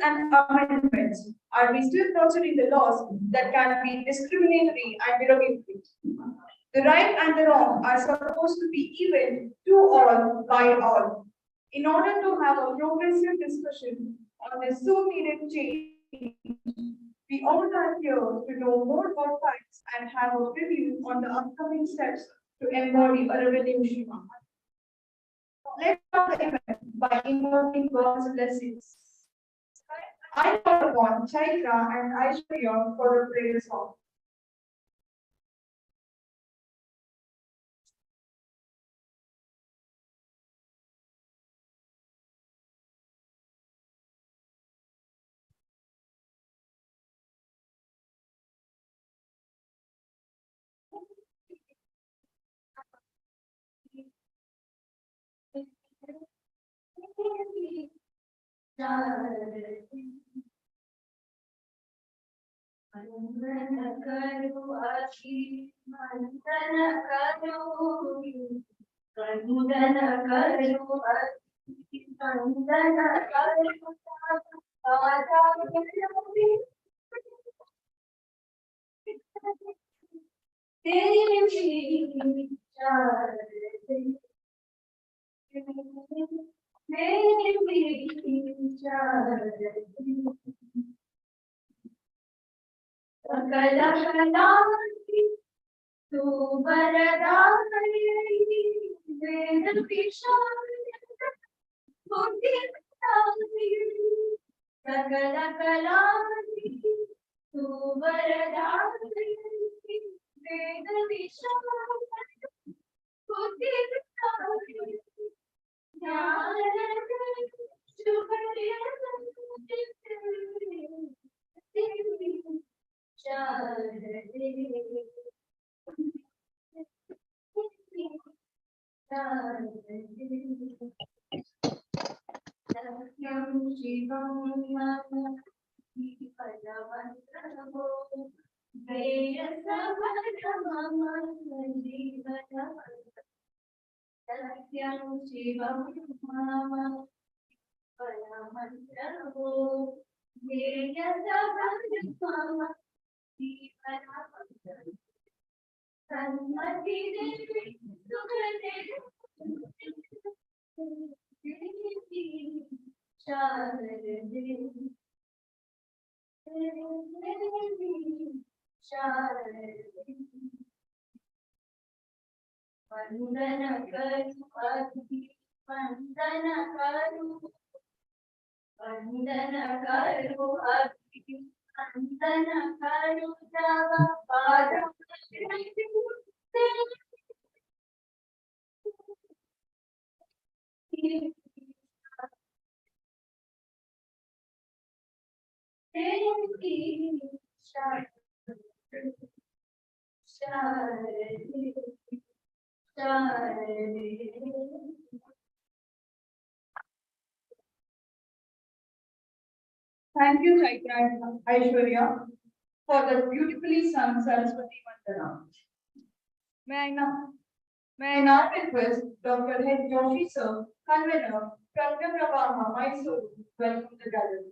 and amendments, are we still considering the laws that can be discriminatory and derogatory? The right and the wrong are supposed to be even to all by all. In order to have a progressive discussion on this so needed change, we all are here to know more about facts and have a review on the upcoming steps to embody a revolution. Let's start the event by invoking God's blessings. I call upon Chaitra and Aishwarya for the prayer song. Mandana karu ashi, mandana karu, mandana karu ashi, mandana karu, Sakala kalani, tu varadani, ved vishani, buddhi vitani. Sakala kalani, tu varadani, ved vishani, buddhi vitani. Jnana shubhaya Satyam Shivam Padamantravo Veya Samadhamama Satyam Shivam Padamantravo Veya Samadhamama Sanmati Devi Sukhadevi Vandana karu abhi, vandana karu abhi, vandana karu java pada. Thank you, Chaitra and Aishwarya, for the beautifully sung Saraswati Vandana. May I now request Dr. H. Joshi sir, convener, Pragya Pravaha, Mysuru, welcome the gallery.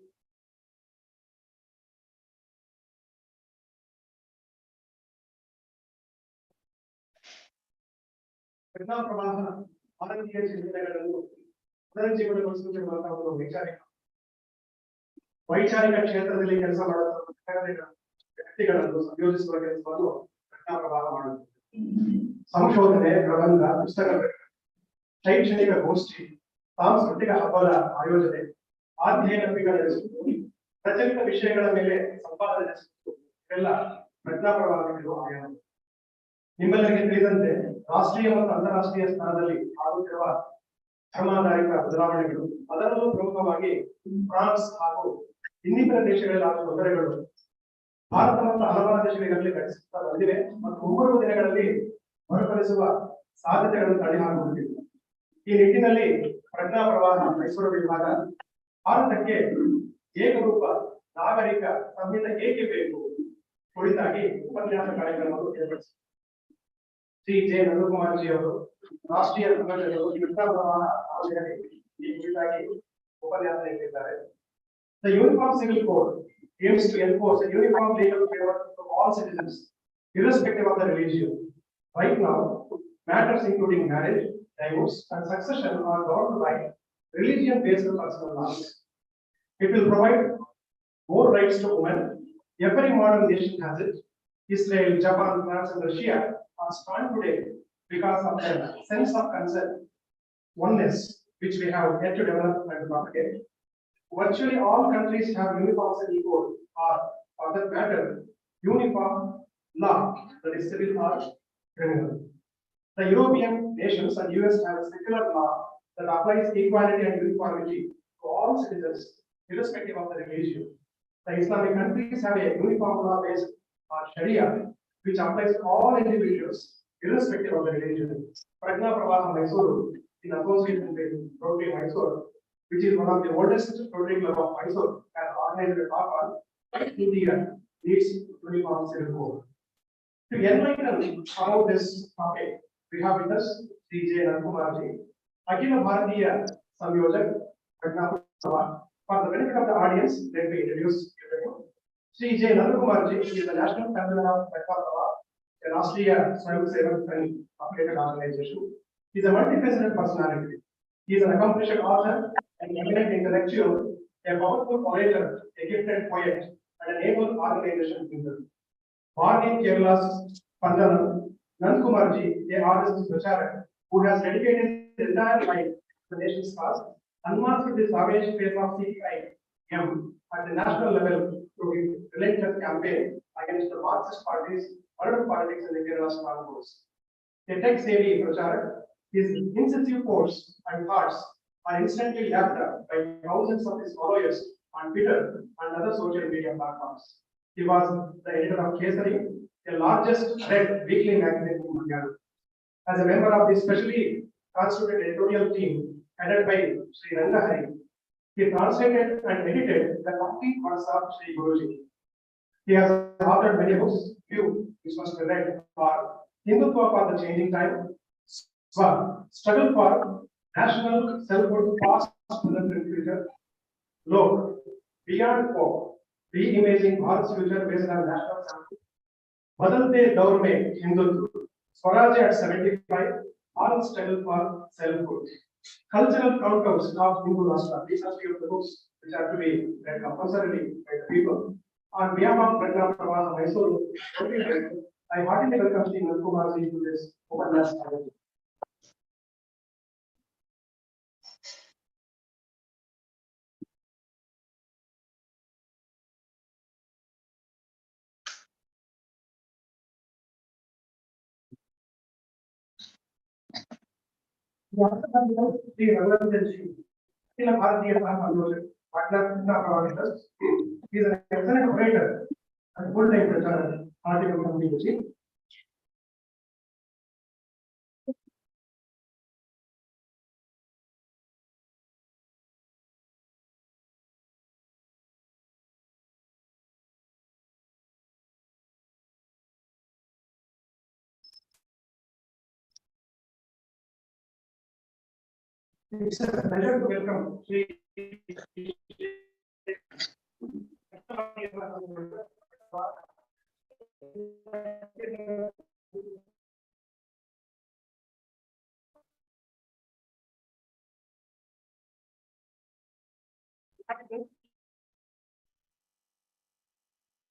ಪ್ರಜ್ಞಾ ಪ್ರವಾಹ ಭಾರತೀಯ ಚಿಂತನೆಗಳನ್ನು ಪುನರುಜ್ಜೀವನಗೊಳಿಸುತ್ತಿರುವಂತಹ ಒಂದು ವೈಚಾರಿಕ ಕ್ಷೇತ್ರದಲ್ಲಿ ಕೆಲಸ ಮಾಡುವಂತಹ ವ್ಯಕ್ತಿಗಳನ್ನು ಸಂಯೋಜಿಸುವ ಕೆಲಸವನ್ನು ಪ್ರಜ್ಞಾ ಪ್ರವಾಹ ಮಾಡುತ್ತದೆ. ಸಂಶೋಧನೆ, ಪ್ರಬಂಧ, ಪುಸ್ತಕಗಳು, ಶೈಕ್ಷಣಿಕ ಗೋಷ್ಠಿ, ಸಾಂಸ್ಕೃತಿಕ ಹಬ್ಬದ ಆಯೋಜನೆ, ಅಧ್ಯಯನ ನಡೆಸುವುದು, ಪ್ರಚಲಿತ ವಿಷಯಗಳ ಮೇಲೆ ಸಂಪಾದನೆ ನಡೆಸುವುದು ಇವೆಲ್ಲ ಪ್ರಜ್ಞಾ ಪ್ರವಾಹಗಳು ಆಯಾಮ. ನಿಮ್ಮೆಲ್ಲರಿಗೆ ತಿಳಿದಂತೆ ರಾಷ್ಟ್ರೀಯ ಮತ್ತು ಅಂತಾರಾಷ್ಟ್ರೀಯ ಸ್ತರದಲ್ಲಿ ಆಗುತ್ತಿರುವ ಧರ್ಮಾಧಾರಿತ ಬದಲಾವಣೆಗಳು, ಅದರಲ್ಲೂ ಪ್ರಮುಖವಾಗಿ ಫ್ರಾನ್ಸ್ ಹಾಗೂ ಇನ್ನಿತರ ದೇಶಗಳಲ್ಲಿ ಆಗುವ ತೊಂದರೆಗಳು ಭಾರತ ಮತ್ತು ಹಲವಾರು ದೇಶಗಳಲ್ಲಿ ಘಟಿಸುತ್ತಾ ಬಂದಿವೆ ಮತ್ತು ಮುಂಬರುವ ದಿನಗಳಲ್ಲಿ ಮರುಕಳಿಸುವ ಸಾಧ್ಯತೆಗಳನ್ನು ತಡೆಹಾಕುತ್ತಿವೆ. ಈ ನಿಟ್ಟಿನಲ್ಲಿ ಪ್ರಜ್ಞಾ ಪ್ರವಾಹ ಮೈಸೂರು ವಿಭಾಗ ಭಾರತಕ್ಕೆ ಏಕರೂಪ ನಾಗರಿಕ ಸಂಹಿತೆ ಏಕೆ ಬೇಕು ಕುರಿತಾಗಿ ಉಪನ್ಯಾಸ ಕಾರ್ಯಕ್ರಮವನ್ನು ಏರ್ಪಡಿಸಿದೆ. ಶ್ರೀ ಜೆ ನಂದಕುಮಾರ್ ಜಿ ಅವರು ರಾಷ್ಟ್ರೀಯ ಸಂಘಟನೆಗಳು ಪ್ರಜ್ಞಾ ಪ್ರವಾಹ ಆಯೋಜನೆ ಈ ಕುರಿತಾಗಿ ಉಪನ್ಯಾಸ ನೀಡಿದ್ದಾರೆ. The Uniform Civil Code aims to enforce a uniform legal framework for all citizens, irrespective of the religion. Right now, matters including marriage, divorce, and succession are governed by religion-based personal laws. It will provide more rights to women. Every modern nation has it. Israel, Japan, France, and Russia are strong today because of their sense of concern, oneness, which we have yet to develop and propagate. Virtually all countries have uniform civil code or, for that matter, uniform law, that is civil or criminal. The European nations and US have a secular law that applies equality and uniformity to all citizens, irrespective of the religion. The Islamic countries have a uniform law based on Sharia, which applies to all individuals, irrespective of the religion. Prajna Prawaha Mysuru, in association with Rotary Mysore, which is one of the oldest Rotary Club of Mysore, has organized a talk on India needs uniform civil code. To enlighten about this topic, we have with us CJ Nankumarji, Akhila Bharatiya Samyojak, Prajna Prawaha. For the benefit of the audience, let me introduce you. Sri J. Nandakumarji is the National Champion of Prajaprabha, an Australia Swayamsevak and affiliated organization. He is a multifaceted personality. He is an accomplished author, an eminent intellectual, a powerful orator, a gifted poet, and an able organization leader. Born in Kerala's Pandalam, Nandakumarji, a artist Pracharak, who has dedicated his entire life to the nation's cause, unmasked the savage face of CPI-M at the national level through his relentless campaign against the Marxist parties, murder politics, and the Kerala strongholds. A tech-savvy Pracharak, his incisive quotes and thoughts are instantly lapped up by thousands of his followers on Twitter and other social media platforms. He was the editor of Kesari, the largest read weekly magazine in Malayalam. As a member of the specially constituted editorial team headed by Sri Rangahari, he translated and edited the complete works of Sri Guruji. He has authored many books, few which must be read for Hindutva for the Changing Time, Struggle for National Self-Hood Past, Present and Future, Lok, Beyond Hope, Reimaging Bharat's Future based on national sample, Badalte Daur Mein Hindutva, Swaraj at 75, All Struggle for Self-Hood. Cultural countouts of Hindu Rashtra. These are few of the books which have to be read compulsorily by the people. On behalf of Prajna Prawaha Mysuru, I heartily welcome Sri Nandakumarji to this open class. Sri Raghunath Akhila Bharatiya Samyojak, Prajna Prawaha. He is an excellent orator and full-time Pracharak, article community. It's a pleasure to welcome Sri.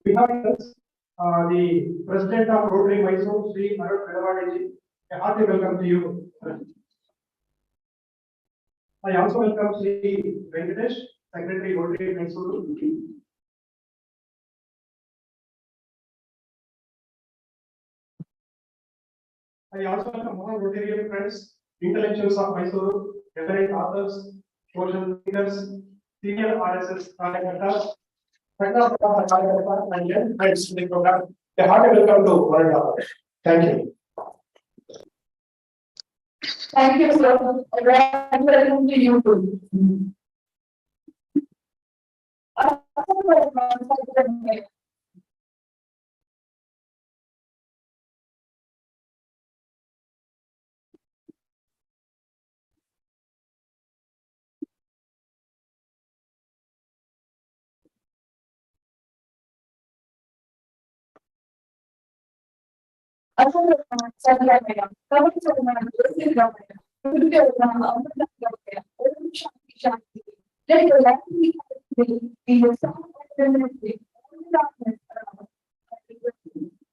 We have the President of Rotary Mysore, Sri Arun Pedawadi. A hearty welcome to you. I also welcome Sri Venkatesh, Secretary Rotary Mysore. I also welcome all Rotarian friends, intellectuals of Mysore, eminent authors, social leaders, senior RSS कार्यकर्ता, and then friends to the program. A hearty welcome to Varun. Thank you. Thank you, sir. Welcome to you too.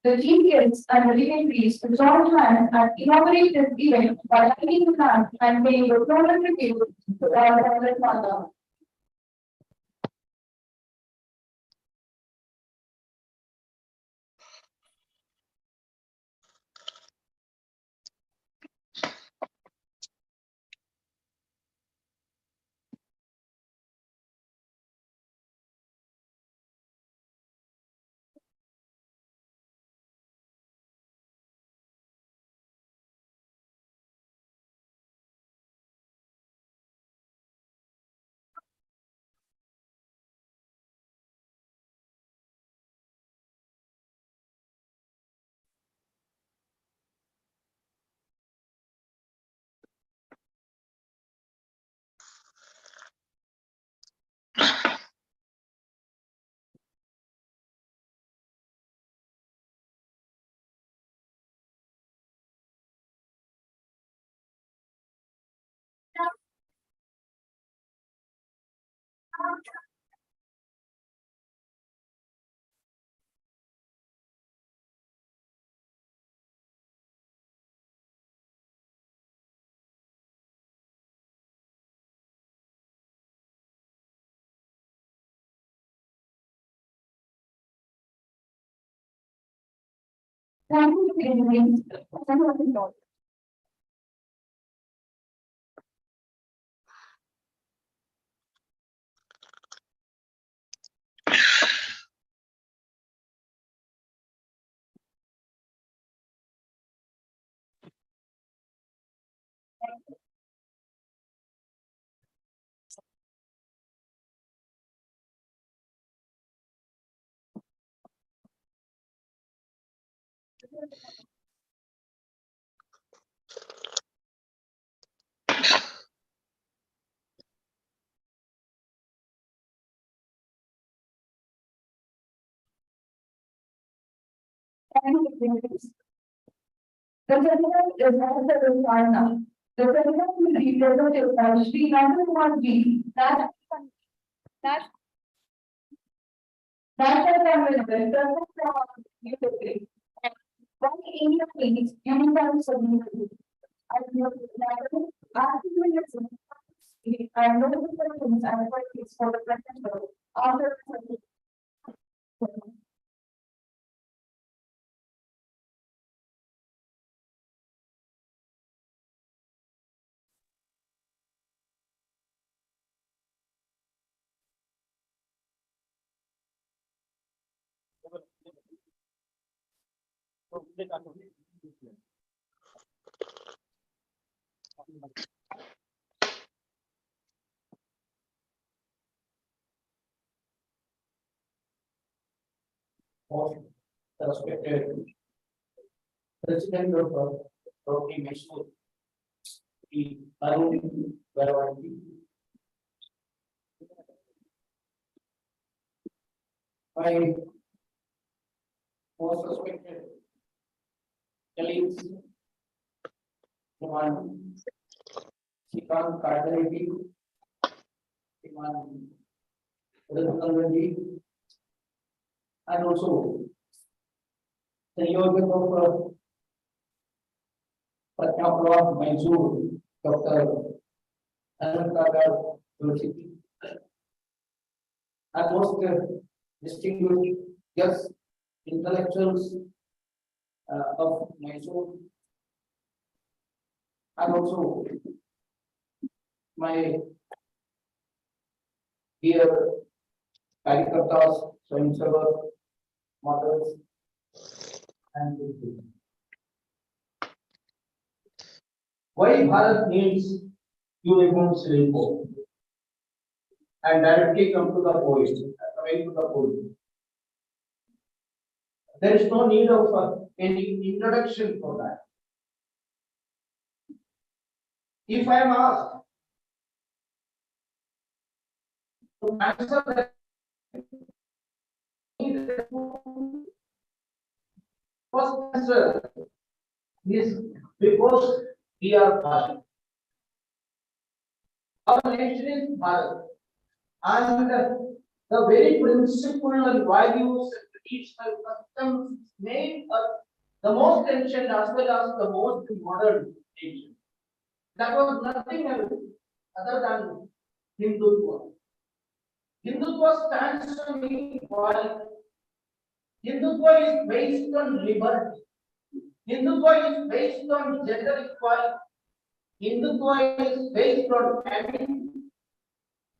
The chieftains and the dignitaries joined hands and inaugurated this event by lighting the lamp and paying a solemn tribute to our Heavenly Father. Thank you. The president is Mr. Rana. The president will be presented by Sri Nandakumar Ji, National Prime Minister, President of the UK. One India please, uniform submission. I know that activism and notifications and practice for the president after. Most respected President of Rotary Mysore, the Arun Varavanti. My most respected colleagues, Shriman Srikant Kardareddy, Shriman Reddy, and also the Yoga of Patna Mysore, Dr. Anand University, and most distinguished guests, intellectuals of Mysore, and also my dear Karyakartas, Swayamsevak, mothers, and children. Why Bharat needs uniform civil code? And directly come to the point, coming to the point. There is no need of any introduction for that. If I am asked to answer that, first answer is because we are Bharat. Our nation is Bharat. And the very principle and values and traditional customs made us the most ancient as well as the most modern nation. That was nothing else other than Hindutva. Hindutva stands for equality. Hindutva is based on liberty. Hindutva is based on gender equality. Hindutva is based on family.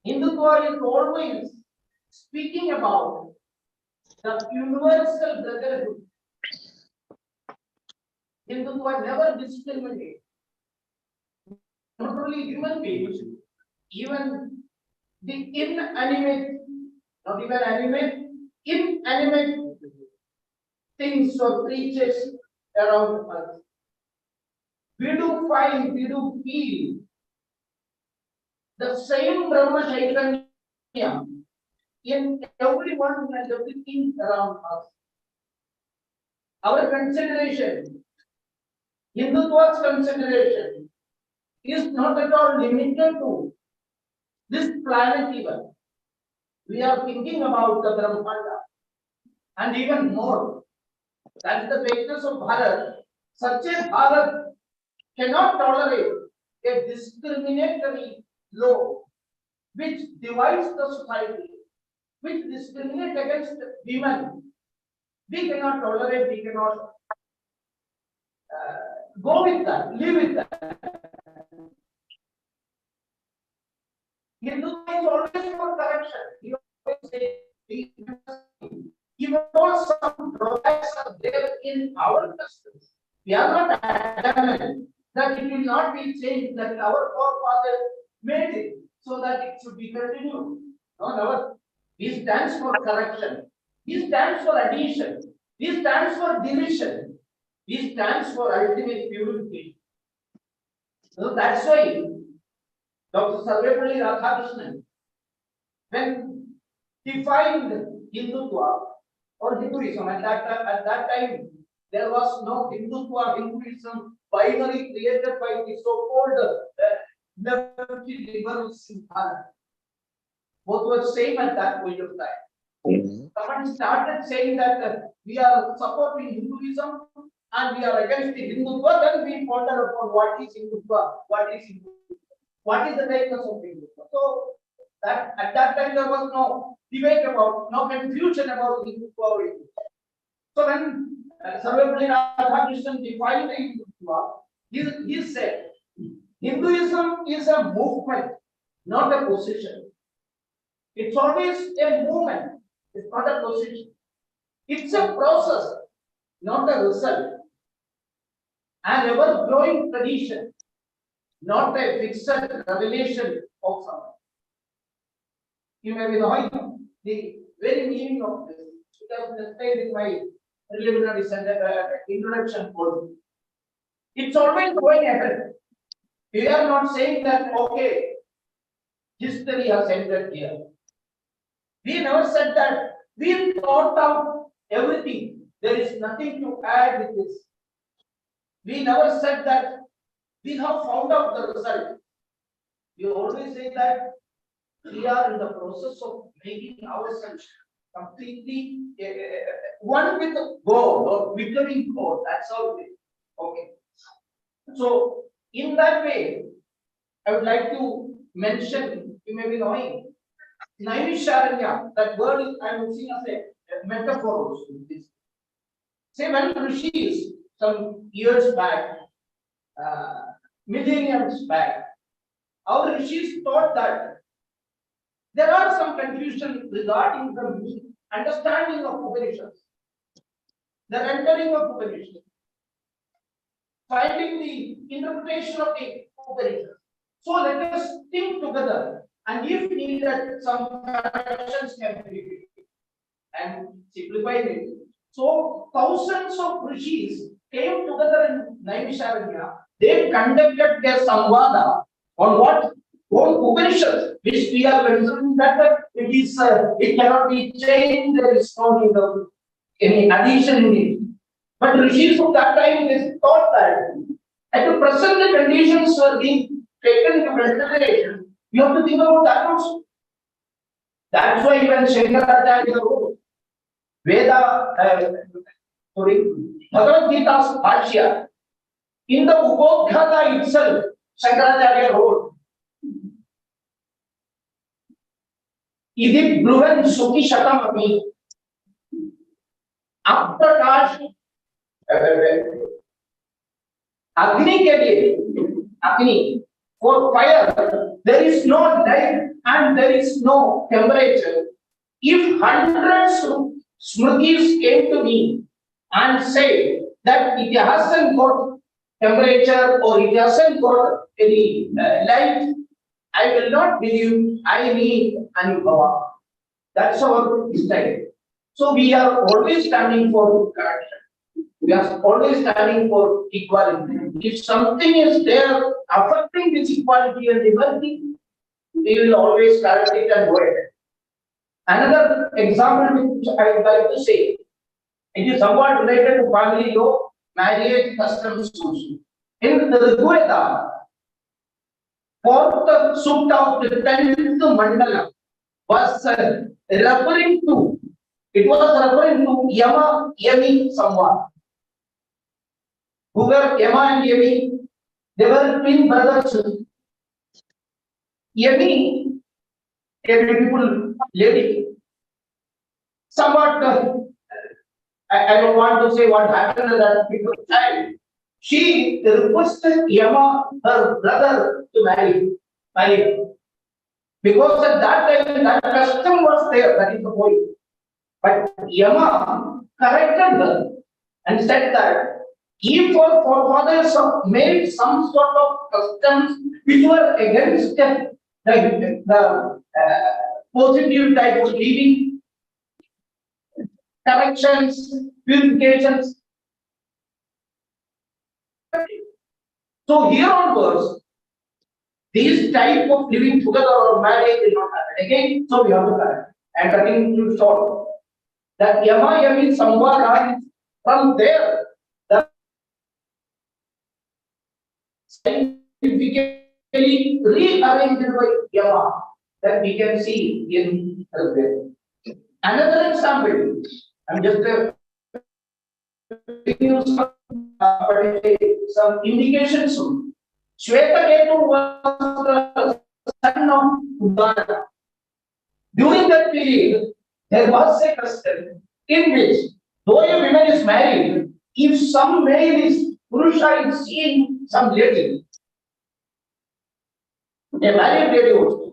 Hindutva is always speaking about the universal brotherhood. Hindutva never discriminates. Not only human beings, even the inanimate, not even animate, inanimate things or creatures around us. We do find, we do feel the same Brahma Chaitanya in everyone and everything around us. Our consideration, Hindutva's consideration, is not at all limited to this planet even. We are thinking about the Brahmanda and even more. That's the greatness of Bharat. Such a Bharat cannot tolerate a discriminatory law which divides the society, which discriminates against women. We cannot tolerate, we cannot go with that, live with that. Hindutva is always for correction. He always says, even though some drawbacks are there in our customs, we are not adamant that it will not be changed, that our forefathers made it so that it should be continued. No, never. He stands for correction. He stands for addition. He stands for deletion. He stands for ultimate purification. So that's why Dr. Sarvepalli Radhakrishnan, when he defined Hindutva or Hinduism, at that time, there was no Hindutva, Hinduism, binary created by the so-called liberals in Bharat. Both were same at that point of time. Someone started saying that we are supporting Hinduism and we are against the Hindutva, then we ponder upon what is Hindutva, what is Hindutva, what is the greatness of Hindutva. So that at that time there was no debate about, no confusion about Hindutva or Hindutva. So when Sarvepalli Radhakrishnan defined Hindutva, he said, Hinduism is a movement, not a position. It's always a movement, it's not a position. It's a process, not a result. An ever-growing tradition, not a fixed revelation of something. You may be knowing the very meaning of this. It has been explained in my preliminary introduction course. It's always going ahead. We are not saying that, okay, history has ended here. We never said that. We thought out everything. There is nothing to add with this. We never said that we have found out the result. We always say that we are in the process of making ourselves completely one with the God or becoming God. That's all it is. Okay. So, in that way, I would like to mention, you may be knowing, Naimisharanya, that word is, I am using as a metaphor also. Say when Rishis, some years back, millenniums back, our Rishis thought that there are some confusion regarding the understanding of Upanishads, the rendering of Upanishads, finding the interpretation of the Upanishads. So let us think together, and if needed, some corrections can be made and simplified it. So thousands of rishis came together in Naimisharanya. They conducted their samvada on what? On Upanishads, which we are considering that it cannot be changed. There is no need of any addition in it. But rishis of that time, they thought that at the present the conditions were being taken into consideration. You have to think about that also. That's why when Shankaracharya wrote Bhagavad Gita's Bhashya, in the Ubodhata itself, Shankaracharya wrote, Idit Bruhan Sukhi Shatam Ami, Aprakash, Agni ke liye, Agni, for fire, there is no light and there is no temperature. If hundreds of Smritis came to me and said that it hasn't got temperature or it hasn't got any light, I will not believe. I need Anubhava. That's our style. So we are always standing for correction. We are always standing for equality. If something is there affecting this equality and liberty, we will always correct it and go ahead. Another example which I would like to say, it is somewhat related to family law, marriage customs also. In the Rigveda, fourth sutta of the 10th mandala was referring to Yama, Yami, Samvad. Who were Yama and Yami? They were twin brothers. Yami, a beautiful lady, somewhat, I don't want to say what happened to that beautiful child. She requested Yama, her brother, to marry her. Because at that time, that custom was there, that is the point. But Yama corrected her and said that if our forefathers made some sort of customs which were against the positive type of living, corrections, purifications. So here onwards, these type of living together or marriage will not happen again. So we have to correct. And cutting to short, that Yama Yami Samvara, from there, the scientifically rearranged by Yama that we can see in there. Another example, I'm just giving you some indications. Shvetaketu was the son of Udana. During that period, there was a custom in which, though a woman is married, if some male is Purusha is seeing some lady, a married lady also,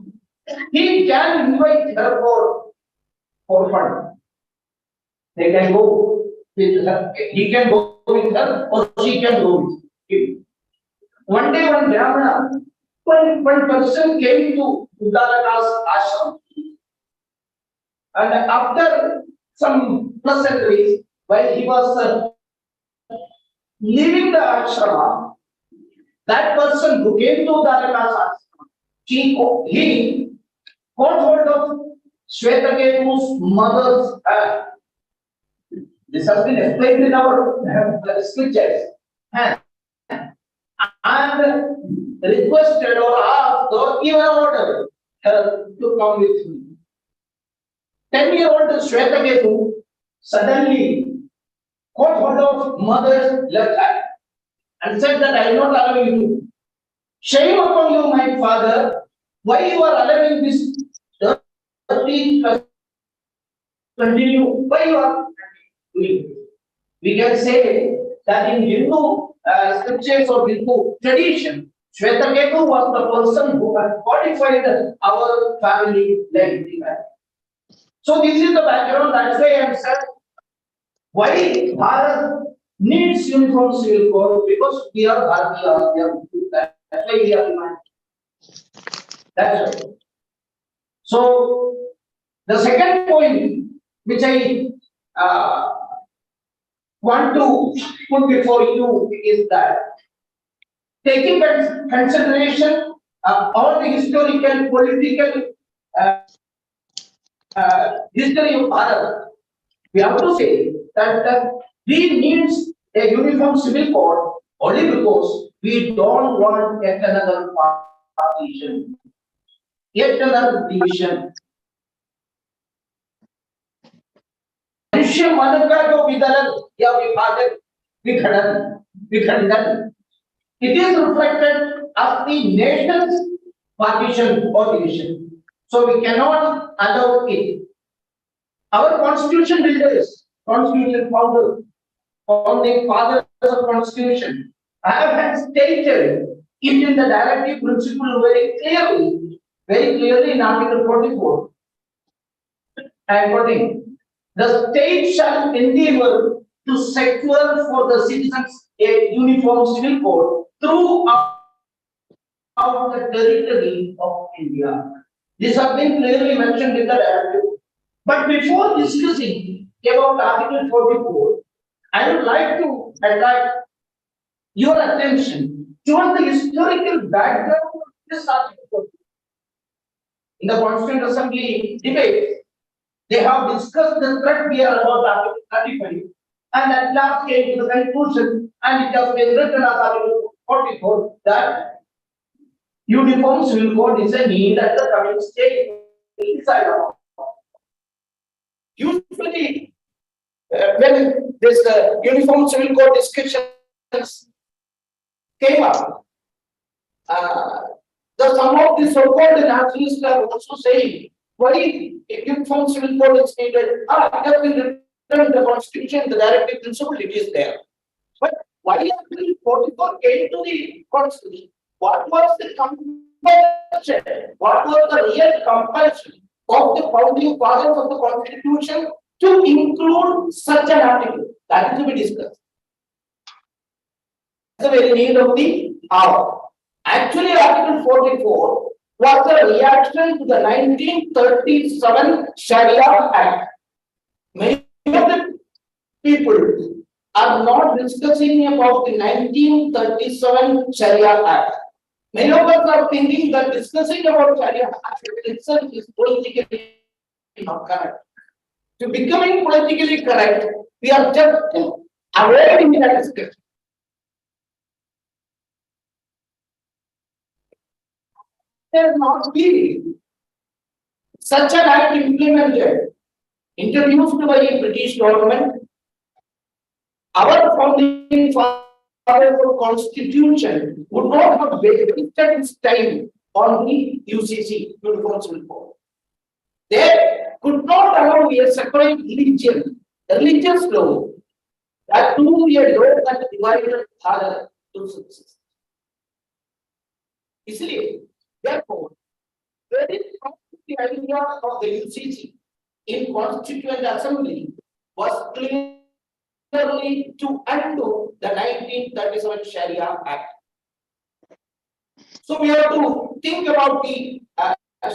he can invite her for fun. They can go with her, he can go with her or she can go with him. One day, one Brahmana, one person came to Uddalaka's ashram. And after some pleasant days, while he was leaving the ashrama, that person who came to Uddalaka's ashram, he got hold of Shvetaketu's mother's hand. This has been explained in our scriptures. And requested or asked or even ordered her to come with me. 10-year-old Shvetaketu suddenly caught hold of mother's left hand and said that I am not allowing you to. Shame upon you, my father, why you are allowing this dirty continue? Why you are doing this? We can say that in Hindu scriptures or Hindu tradition, Shvetaketu was the person who had codified our family life. So this is the background. That's why I am saying why Bharat needs uniform civil code, because we are Bharatiyas. That's why we are demanding. That's right. So the second point which I want to put before you is that taking consideration all the historical, political history of Bharat, we have to say that we need a uniform civil code only because we don't want yet another partition, yet another division. मनुष्य मन का जो विदलन या विभाजन, विखंडन, it is reflected as the nation's partition or division. So we cannot allow it. Our constitution builders, constitution founders, founding fathers of constitution, have stated it in the directive principle very clearly in Article 44. And quoting, the state shall endeavor to secure for the citizens a uniform civil code throughout the territory of India. This has been clearly mentioned in the directive. But before discussing about Article 44, I would like to attract your attention towards the historical background of this Article 44. In the Constituent Assembly debate, they have discussed the threat we are about Article 35, and at last came to the conclusion, and it has been written as Article 44 that uniform civil code is a need at the coming stage inside our. Usually, when this uniform civil code discussions came up, some of the so-called nationalists are also saying, why a uniform civil code is needed? It has been written in the constitution, the directive principle, it is there. But why Article 44 came to the constitution? What was the compulsion? What was the real compulsion of the founding fathers of the constitution to include such an article? That is to be discussed. The very need of the hour. Actually, Article 44 was a reaction to the 1937 Sharia Act. Many of the people are not discussing about the 1937 Sharia Act. Many of us are thinking that discussing about Sharia Act itself is politically not correct. To becoming politically correct, we are just avoiding that discussion. There has not been such an act implemented, introduced by the British government. Our founding fathers of constitution would not have wasted its time on the UCC, Uniform Civil Code. They could not allow a separate religious law, that too a law that divided Bharat to sections. Isliye, therefore, very the idea of the UCC in Constituent Assembly was clearly to undo the 1937 Sharia Act. So we have to think about the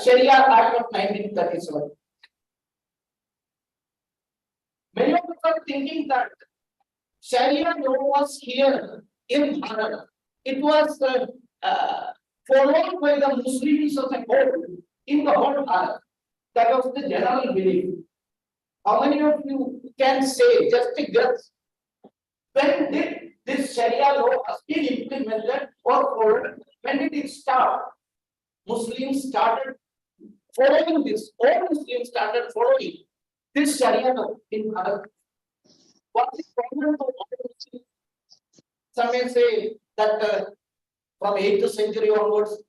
Sharia Act of 1937. Many of us are thinking that Sharia law was here in Bharat. It was followed by the Muslims as a whole in the whole Bharat. That was the general belief. How many of you can say, just a guess, when did this Sharia law has been implemented or followed? When did it start? Muslims started following this. All Muslims started following this Sharia law in Bharat. What is the problem of all Muslims? Some may say that from 8th century onwards,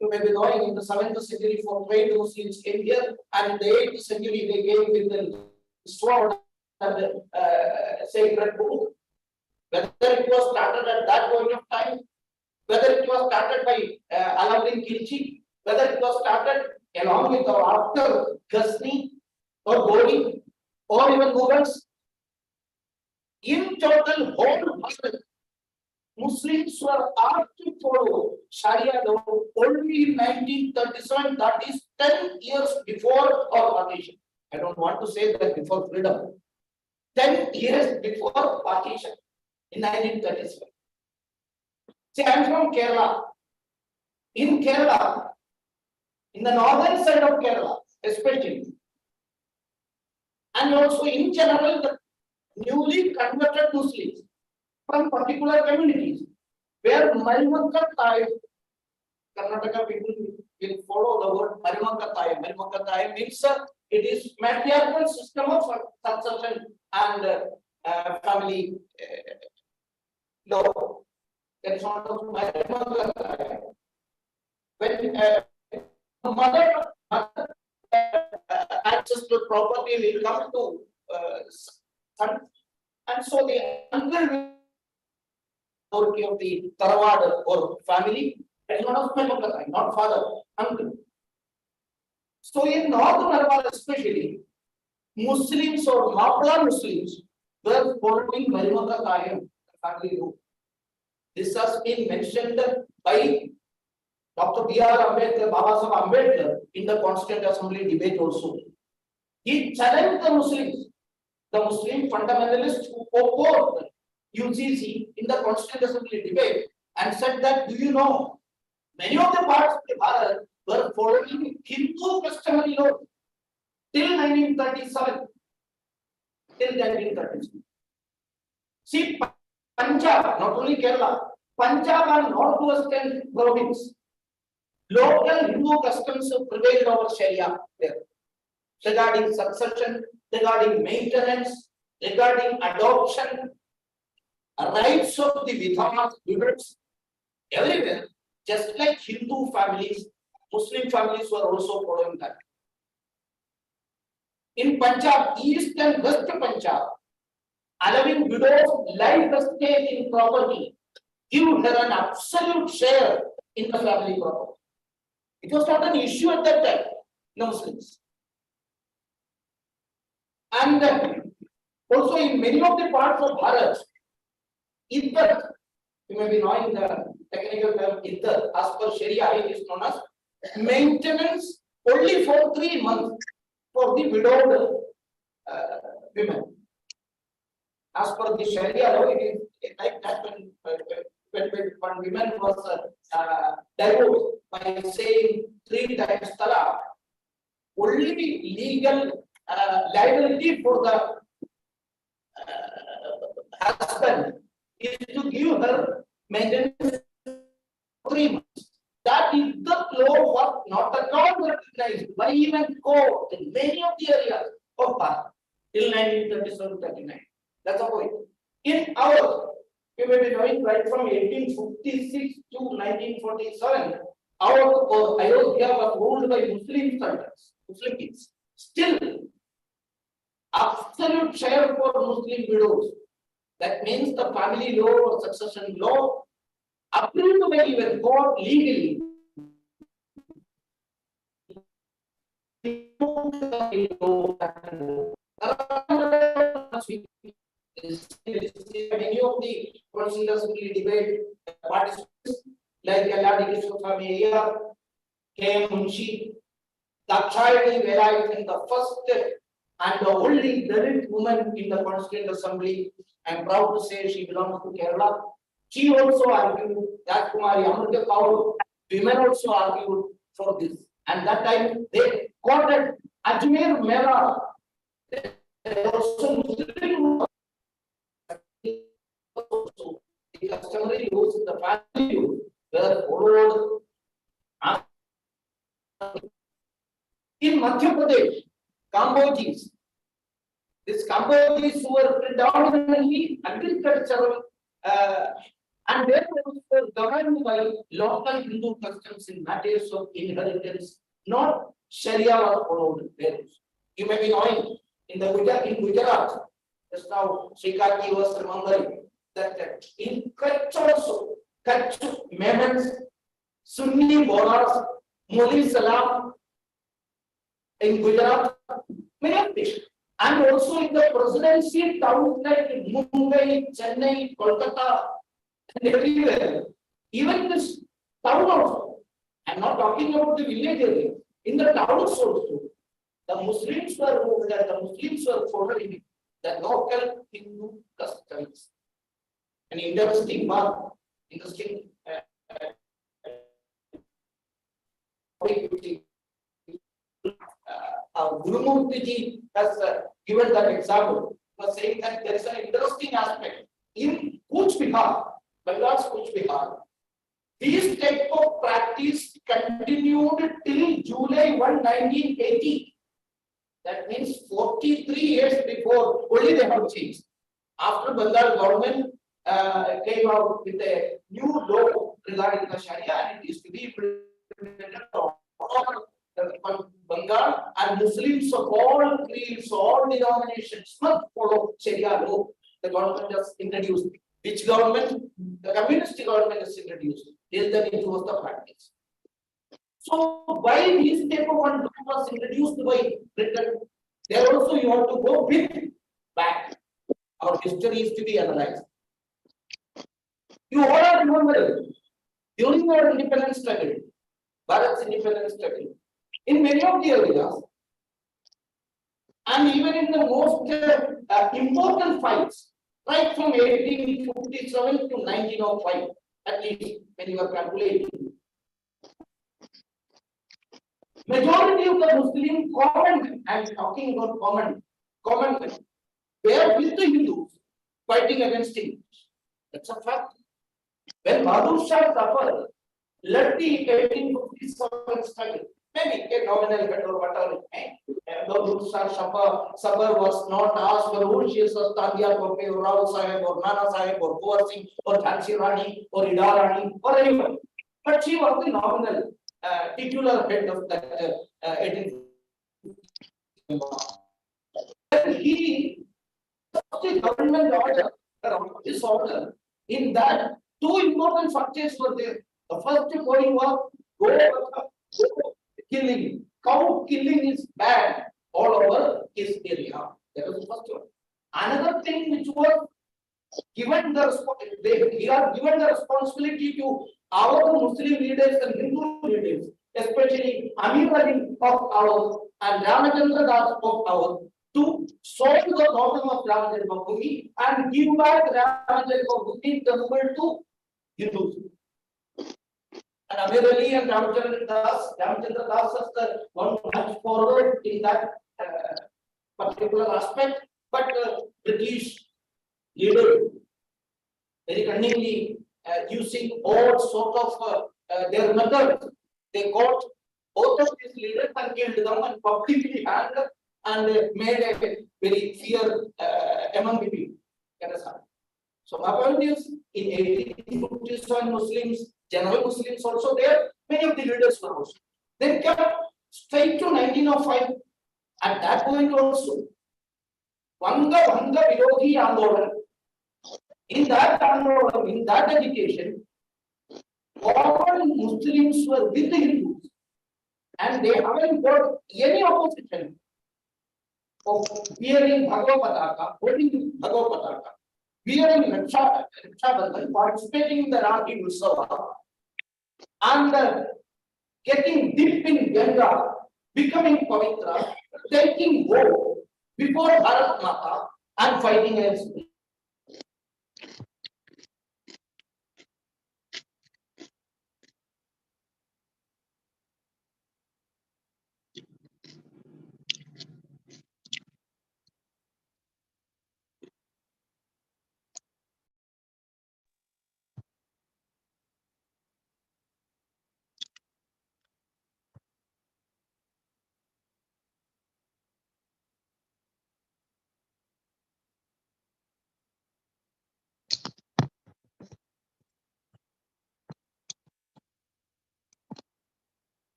you may be knowing in the 7th century for trade Muslims came here, and in the 8th century they came with the sword and the sacred book. Whether it was started at that point of time, whether it was started by Alauddin Khilji, whether it was started along with or after Ghazni or Gori or even Mughals, in total whole Bharat, Muslims were asked to follow Sharia law only in 1937, that is 10 years before our partition. I don't want to say that before freedom. 10 years before partition in 1937. See, I am from Kerala. In Kerala, in the northern side of Kerala, especially, and also in general, the newly converted Muslims, from particular communities where Marimakkathai, Karnataka people will follow the word Marimakkathai. Marimakkathai means it is matriarchal system of succession and family law. That is one of Marimakkathai. When mother access to property will come to son, and so the uncle authority of the Tarawad or family is one of Marimakkathai, not father, uncle. So in North Malabar especially, Muslims or Mapla Muslims were following Marimakkathai family rule. This has been mentioned by Dr. B.R. Ambedkar, Baba Saheb Ambedkar in the Constituent Assembly debate also. He challenged the Muslims, the Muslim fundamentalists who opposed UGC in the Constituent Assembly debate and said that, do you know, many of the parts of the Bharat were following Hindu customary law till 1937. Till 1937. See, Punjab, not only Kerala, Punjab and northwestern province, local Hindu customs prevailed over Sharia there. Regarding succession, regarding maintenance, regarding adoption, rights of the widows, everywhere, just like Hindu families, Muslim families were also following that. In Punjab, East and West Punjab, allowing widows life estate in property, give her an absolute share in the family property. It was not an issue at that time, no Muslims. And also in many of the parts of Bharat, iddat, you may be knowing the technical term iddat, as per Sharia, it is known as maintenance only for 3 months for the widowed women. As per the Sharia law, it is like that when women was divorced by saying 3 times talaq, only legal liability for the husband is to give her maintenance 3 months. That is the law was not at all recognized by even court in many of the areas of Bharat till 1937-39. That's the point. In our, you may be knowing right from 1856 to 1947, our Ayodhya was ruled by Muslim sultans, Muslim kings. Still, absolute share for Muslim widows. That means the family law or succession law approved by even court legally. Many of the Constituent Assembly debate participants like Yelladi Kiswami Iyer, K.M. Munshi, Dakshayani Velayat, the first and the only Dalit woman in the Constituent Assembly. I am proud to say she belongs to Kerala. She also argued, Rajkumari Amrita Kaur, women also argued for this. And that time they quoted Ajmer Mela. There was also Muslim. The customary laws in the family were followed. In Madhya Pradesh, Kambojis. These Kambojis were predominantly agricultural and they were governed by local Hindu customs in matters of inheritance, not Sharia was followed there. You may be knowing in Gujarat, just now Srikati was remembering that in Kutch also, Kutch, Memons, Sunni Bolas, Moli Salam, in Gujarat, many of these. And also in the presidency towns like Mumbai, Chennai, Kolkata, and everywhere. Even this town also. I'm not talking about the village area. In the towns also, the Muslims were following the local Hindu customs. An interesting one, Gurumurti ji has given that example. He was saying that there is an interesting aspect. In Cooch Behar, Bengal's Cooch Behar. These type of practice continued till July 1, 1980. That means 43 years before, only they have changed. After Bengal government came out with a new law regarding the Sharia, and it is to be implemented on Bengal, and Muslims of all creeds, all denominations must follow Sharia law. The government has introduced. Which government? The communist government has introduced. Till then it was the practice. So why this type of one law was introduced by Britain? There also you have to go bit back. Our history is to be analyzed. You all are remember during our independence struggle, Bharat's independence struggle, in many of the areas, and even in the most important fights, right from 1857 to 1905, at least when you are calculating. Majority of the Muslim common, I am talking about common, were with the Hindus fighting against English. That's a fact. When Bahadur Shah suffered, led the 1857 struggle, maybe a nominal head or whatever. Bahadur Shah suffer was not asked who she is, Tandiyar Kope or Rao Sahib or Nana Sahib or Kuwar Singh or Jhansi Rani or Ida Rani or anyone. But she was the nominal titular head of that 1857. He the government order, this order, in that two important factors were there. The first point was go killing. Cow killing is bad all over his area. That was the first one. Another thing which was given we are given the responsibility to our Muslim leaders and Hindu leaders, especially Amir Ali of ours and Ramachandra Das of ours, to solve the problem of Ram Janmabhoomi and give back Ram Janmabhoomi temple to Hindus. And Amir Ali and Ramachandra Das is the one much forward in that particular aspect, but British leaders very cunningly using all sort of their methods, they caught both of these leaders and killed them and publicly hanged and made a very fear among the people. So my point is, in 1857 Muslims, general Muslims also there, many of the leaders were also. Then came straight to 1905. At that point also, Vanga Virodhi Andolan. In that Andolan, in that agitation, all Muslims were with the Hindus, and they haven't got any opposition of wearing Bhagavad Pataka, holding Bhagavad Pataka, wearing Raksha Bandhan, participating in the Rakhi Utsava, and getting deep in Ganga, becoming Pavitra, taking war before Bharat Mata and fighting against me.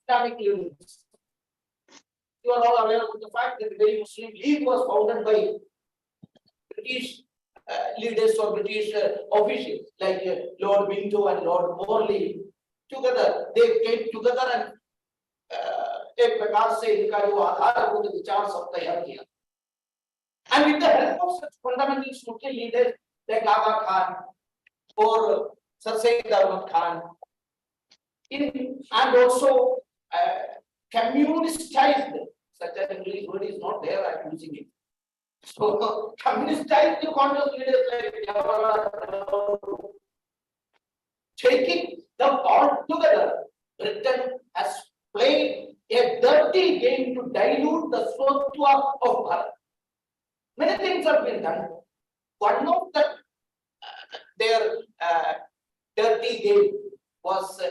Islamic units. You are all aware of the fact that the very Muslim League was founded by British leaders or British officials like Lord Minto and Lord Morley together. They came together and एक प्रकार से इनका जो आधारभूत विचार सब तैयार किया. And with the help of such fundamental Muslim leaders like Aga Khan or Sir Syed Ahmad Khan, and also communistized, such an English word is not there, I am using it. So communistized the Congress leaders like Jawaharlal, taking them all together, Britain has played a dirty game to dilute the Swatwa of Bharat. Many things have been done. One of their dirty game was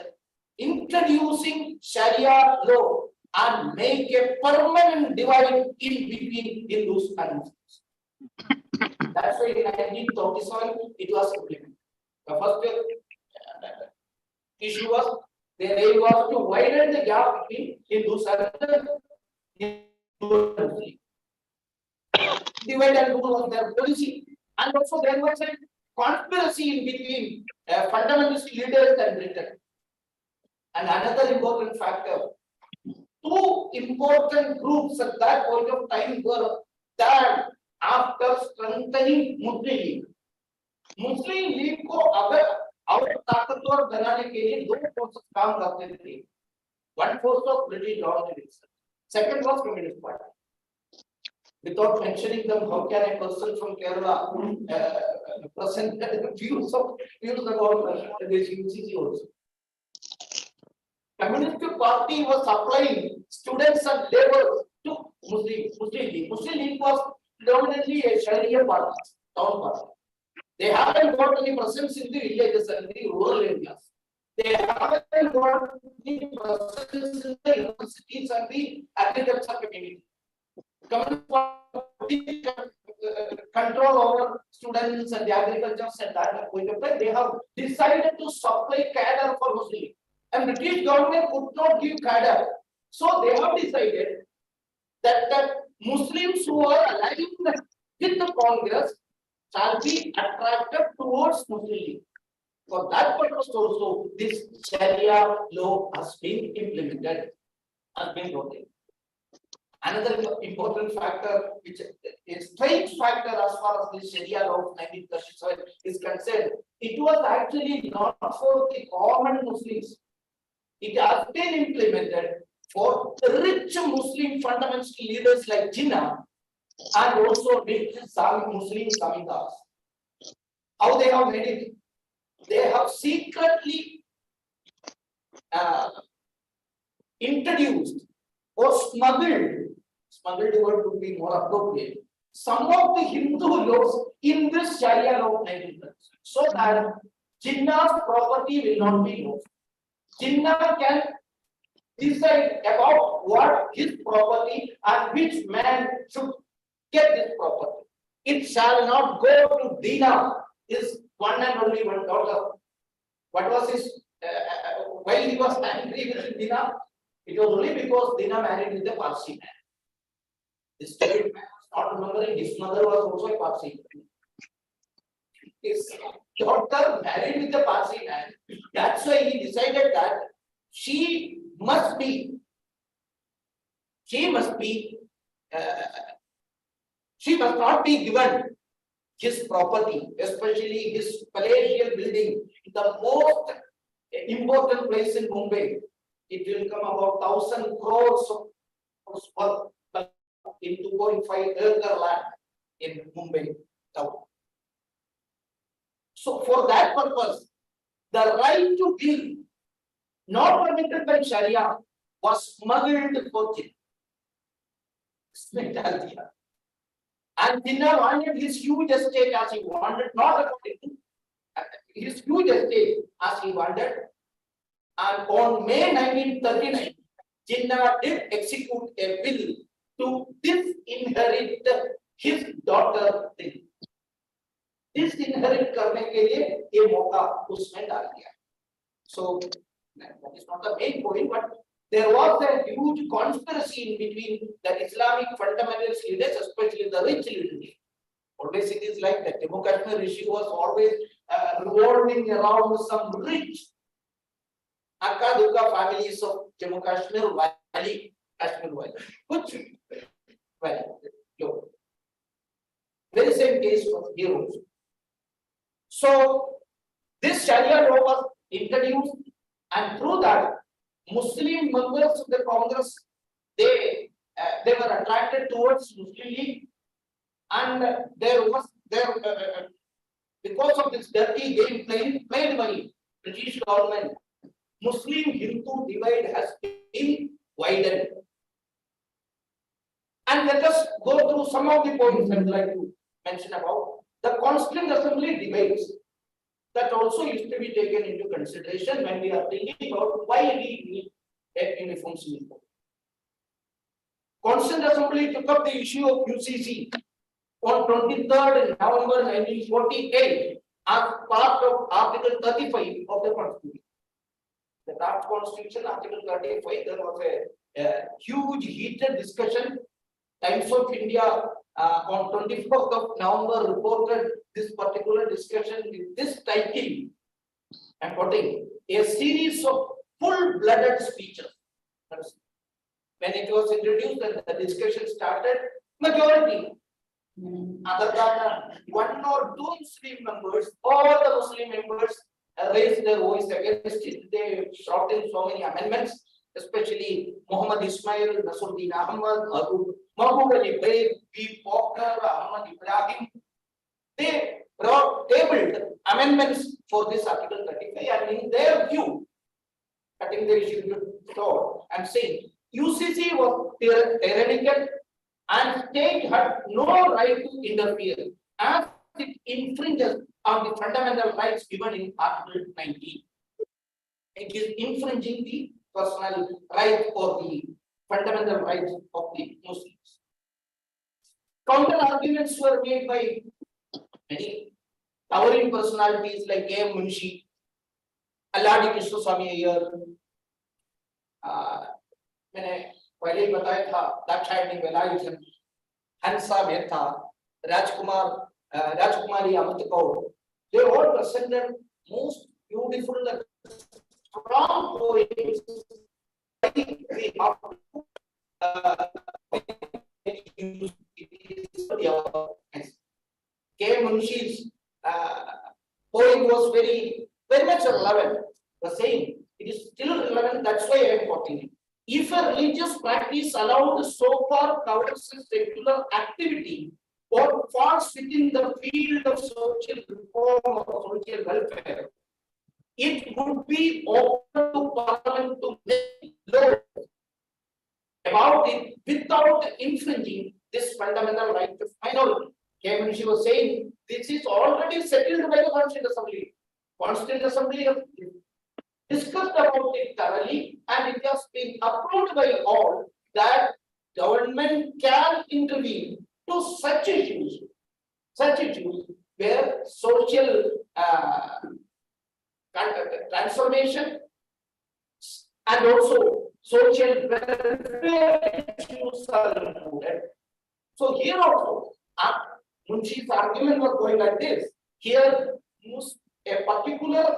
introducing Sharia law and make a permanent divide in between Hindus and Muslims. That's why in 1937 it was implemented. The first issue was their aim was to widen the gap between Hindus and Muslims. Divide and rule was their policy, and also there was a conspiracy in between fundamentalist leaders and Britain. And another important factor, two important groups at that point of time were that after strengthening Muslim League. Muslim League को अगर और ताकतवर बनाने के लिए दो forces काम करते थे. One force was British government, second was Communist Party. Without mentioning them, how can a person from Kerala present views about this UCC also? Communist Party was supplying students and laborers to Muslim League. Muslim League was predominantly a Sharia party, town party. They haven't got any presence in the villages and the rural areas. They haven't got any presence in the universities and the agriculture community. Communist Party control over students and the agriculture and that point of time, they have decided to supply cadre for Muslim. And British government could not give cadre. So they have decided that Muslims who are aligned with the Congress shall be attracted towards Muslim League. For that purpose also, this Sharia law has been implemented, has been brought in. Another important factor, which is a strange factor as far as the Sharia law of 1937 is concerned, it was actually not for the common Muslims. It has been implemented for rich Muslim fundamental leaders like Jinnah and also rich Muslim Zamindars. How they have made it? They have secretly introduced or smuggled word to be more appropriate, some of the Hindu laws in this Sharia law of 1930, so that Jinnah's property will not be lost. Jinnah can decide about what his property and which man should get this property. It shall not go to Dina, his one and only one daughter. What was his, while he was angry with Dina, it was only because Dina married with a Parsi man. This stupid man was not remembering his mother was also a Parsi. His daughter married with a Parsi man. That's why he decided that she must not be given his property, especially his palatial building, the most important place in Mumbai. It will come about 1,000 crores of in 2.5 acre land in Mumbai town. So for that purpose, the right to kill, not permitted by Sharia, was smuggled for Jinnah. And Jinnah wanted his huge estate as he wanted, not according to his huge estate as he wanted. And on May 1939, Jinnah did execute a bill to disinherit his daughter. Disinherit करने के लिए ये मौका उसने डाल दिया. So that is not the main point, but there was a huge conspiracy in between the Islamic fundamentalist leaders, especially the rich leaders, Always it is like that. Jammu Kashmir issue was always revolving around some rich Akka Duka families of Jammu Kashmir Valley, Kashmir Valley. Which valley? Look. Very same case of here also. So this Sharia law was introduced, and through that, Muslim members of the Congress, they were attracted towards Muslim League, and because of this dirty game played by British government, Muslim Hindu divide has been widened. And let us go through some of the points I would like to mention about the Constituent Assembly debates. That also used to be taken into consideration when we are thinking about why we need a uniform civil code. Constituent Assembly took up the issue of UCC on 23rd November 1948 as part of Article 35 of the Constitution. The draft Constitution, Article 35, there was a huge heated discussion. Times of India on 24th of November reported this particular discussion with this title, and quoting, a series of full-blooded speeches. When it was introduced and the discussion started, majority, other than one or two Muslim members, all the Muslim members raised their voice against it. They brought in so many amendments, especially Muhammad Ismail, Nasruddin Ahmad, Mahbub Ali Baig, B. Faulkner, Ahmad Ibrahim. They tabled amendments for this Article 35, and in their view, I think they should be told and saying UCC was tyrannical and state had no right to interfere as it infringes on the fundamental rights given in Article 19. It is infringing the personal right or the fundamental rights of the Muslims. Counter arguments were made by many towering personalities like A. Munshi, Alladi Krishnaswamy Iyer. मैंने पहले ही बताया था दाक्षायणी वेलायुधन, हंसा मेहता, राजकुमारी Amit Kaur. They all presented most beautiful and strong poems. K. Munshi's poem was very much relevant. The same, it is still relevant. That's why I am quoting it. If a religious practice allowed so far covers a secular activity or falls within the field of social reform or social welfare, it would be open to Parliament to make laws about it without infringing this fundamental right of minority. She was saying this is already settled by the Constituent Assembly. Constituent Assembly has discussed about it thoroughly, and it has been approved by all that government can intervene to such issues where social transformation and also social welfare issues are included. So here also, Munshi's argument was going like this. Here, a particular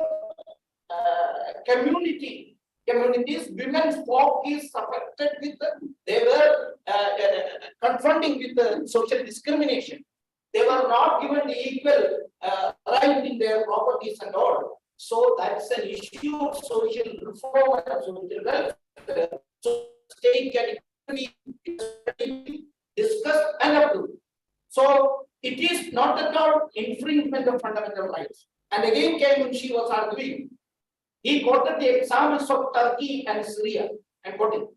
communities, women's folk is affected with they were confronting with the social discrimination. They were not given the equal right in their properties and all. So that's an issue of social reform and social welfare. So state can be discussed and approved. So it is not at all infringement of fundamental rights. And again, K. Munshi was arguing. He quoted the examples of Turkey and Syria and quoted,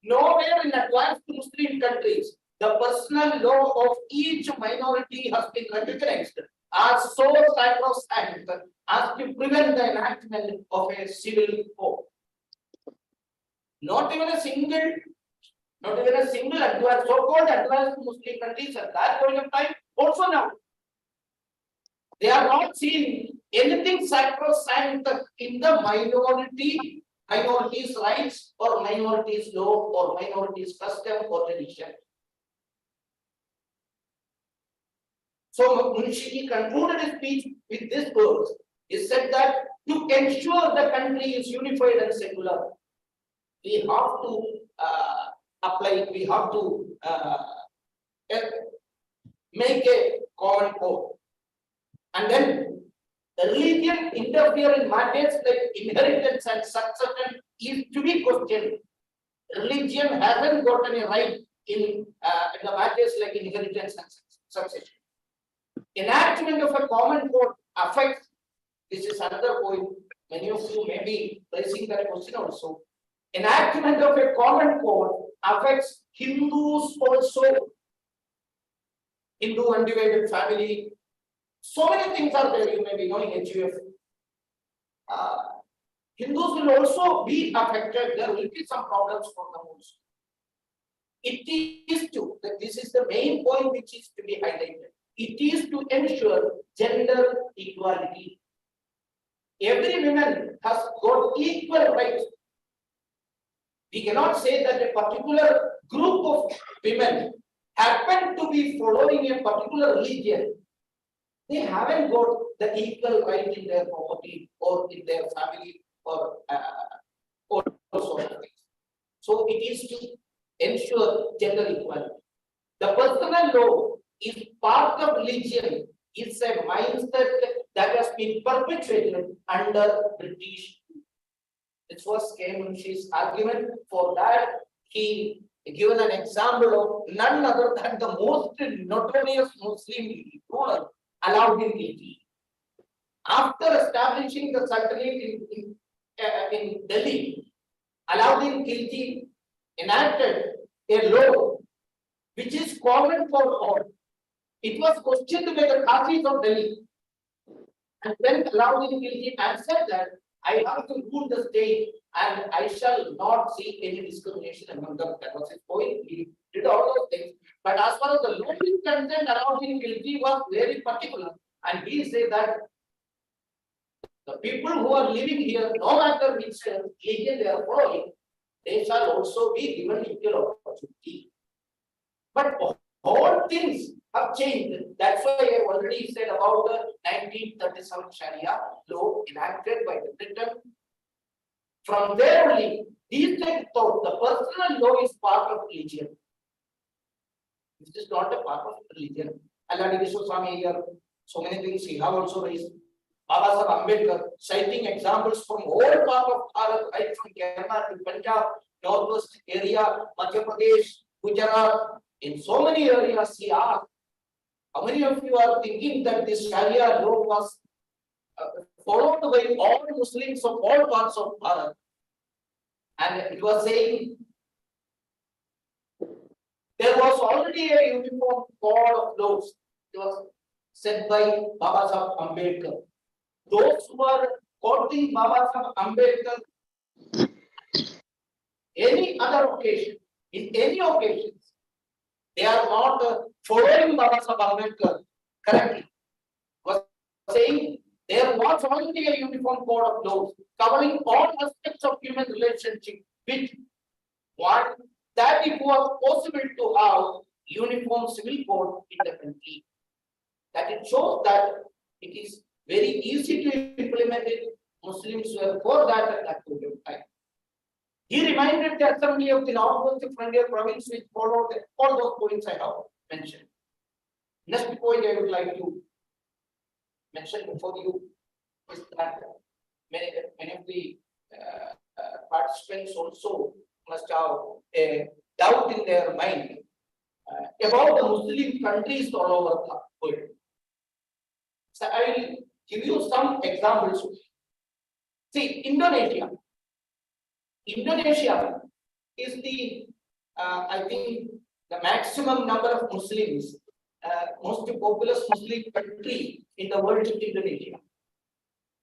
nowhere in advanced Muslim countries, the personal law of each minority has been recognized as so sacrosanct as to prevent the enactment of a civil code. Not even a single advanced, so-called advanced Muslim countries at that point of time, also now, they are not seeing anything sacrosanct in the minorities' rights or minorities' law or minorities' custom or tradition. So Munshi concluded his speech with this words. He said that to ensure the country is unified and secular, we have to we have to make a common code. And then the religion interfere in matters like inheritance and succession is to be questioned. Religion hasn't got any right in the matters like inheritance and succession. Enactment of a common code affects, this is another point, many of you may be raising that question also. Enactment of a common code affects Hindus also. Hindu undivided family. So many things are there, you may be knowing HUF. Hindus will also be affected. There will be some problems for them also. It is to, this is the main point which is to be highlighted. It is to ensure gender equality. Every woman has got equal rights. We cannot say that a particular group of women happen to be following a particular religion. They haven't got the equal right in their property or in their family or all sorts of things. So it is to ensure gender equality. The personal law is part of religion. It's a mindset that has been perpetuated under British. This was K. Munshi's argument. For that, he given an example of none other than the most notorious Muslim ruler, Alauddin Khilji. After establishing the Sultanate in Delhi, Alauddin Khilji enacted a law which is common for all. It was questioned by the Qazis of Delhi. And then Alauddin Khilji answered that I have to rule the state and I shall not see any discrimination among them. That was his point. He did all those things. But as far as the law is concerned, Alauddin Khilji was very particular. And he said that the people who are living here, no matter which religion they are following, they shall also be given equal opportunity. But all things have changed. That's why I already said about the 1937 Sharia law enacted by the Britain. From there only, these things thought the personal law is part of religion. This is not a part of religion. Alladi Swami here, so many things he have also raised. Baba Saheb Ambedkar, citing examples from all part of Bharat, right from Kerala to Punjab, Northwest area, Madhya Pradesh, Gujarat, in so many areas he asked, how many of you are thinking that this Sharia law was followed by all Muslims of all parts of Bharat? And it was saying, there was already a uniform code of laws. It was said by Baba Saheb Ambedkar. Those who are quoting Baba Saheb Ambedkar, any other occasion, in any occasions, they are not following Baba Saheb Ambedkar correctly. Was saying there was already a uniform code of laws covering all aspects of human relationship, which one that it was possible to have uniform civil code in the country. That it shows that it is very easy to implement it. Muslims were for that at that point of time. He reminded the assembly of the Northwest Frontier province which followed all those points I have mentioned. Next point I would like to mention before you is that many of the participants also must have a doubt in their mind about the Muslim countries all over the world. So I will give you some examples. See, Indonesia. Indonesia is the, I think, the maximum number of Muslims, most populous Muslim country in the world is Indonesia.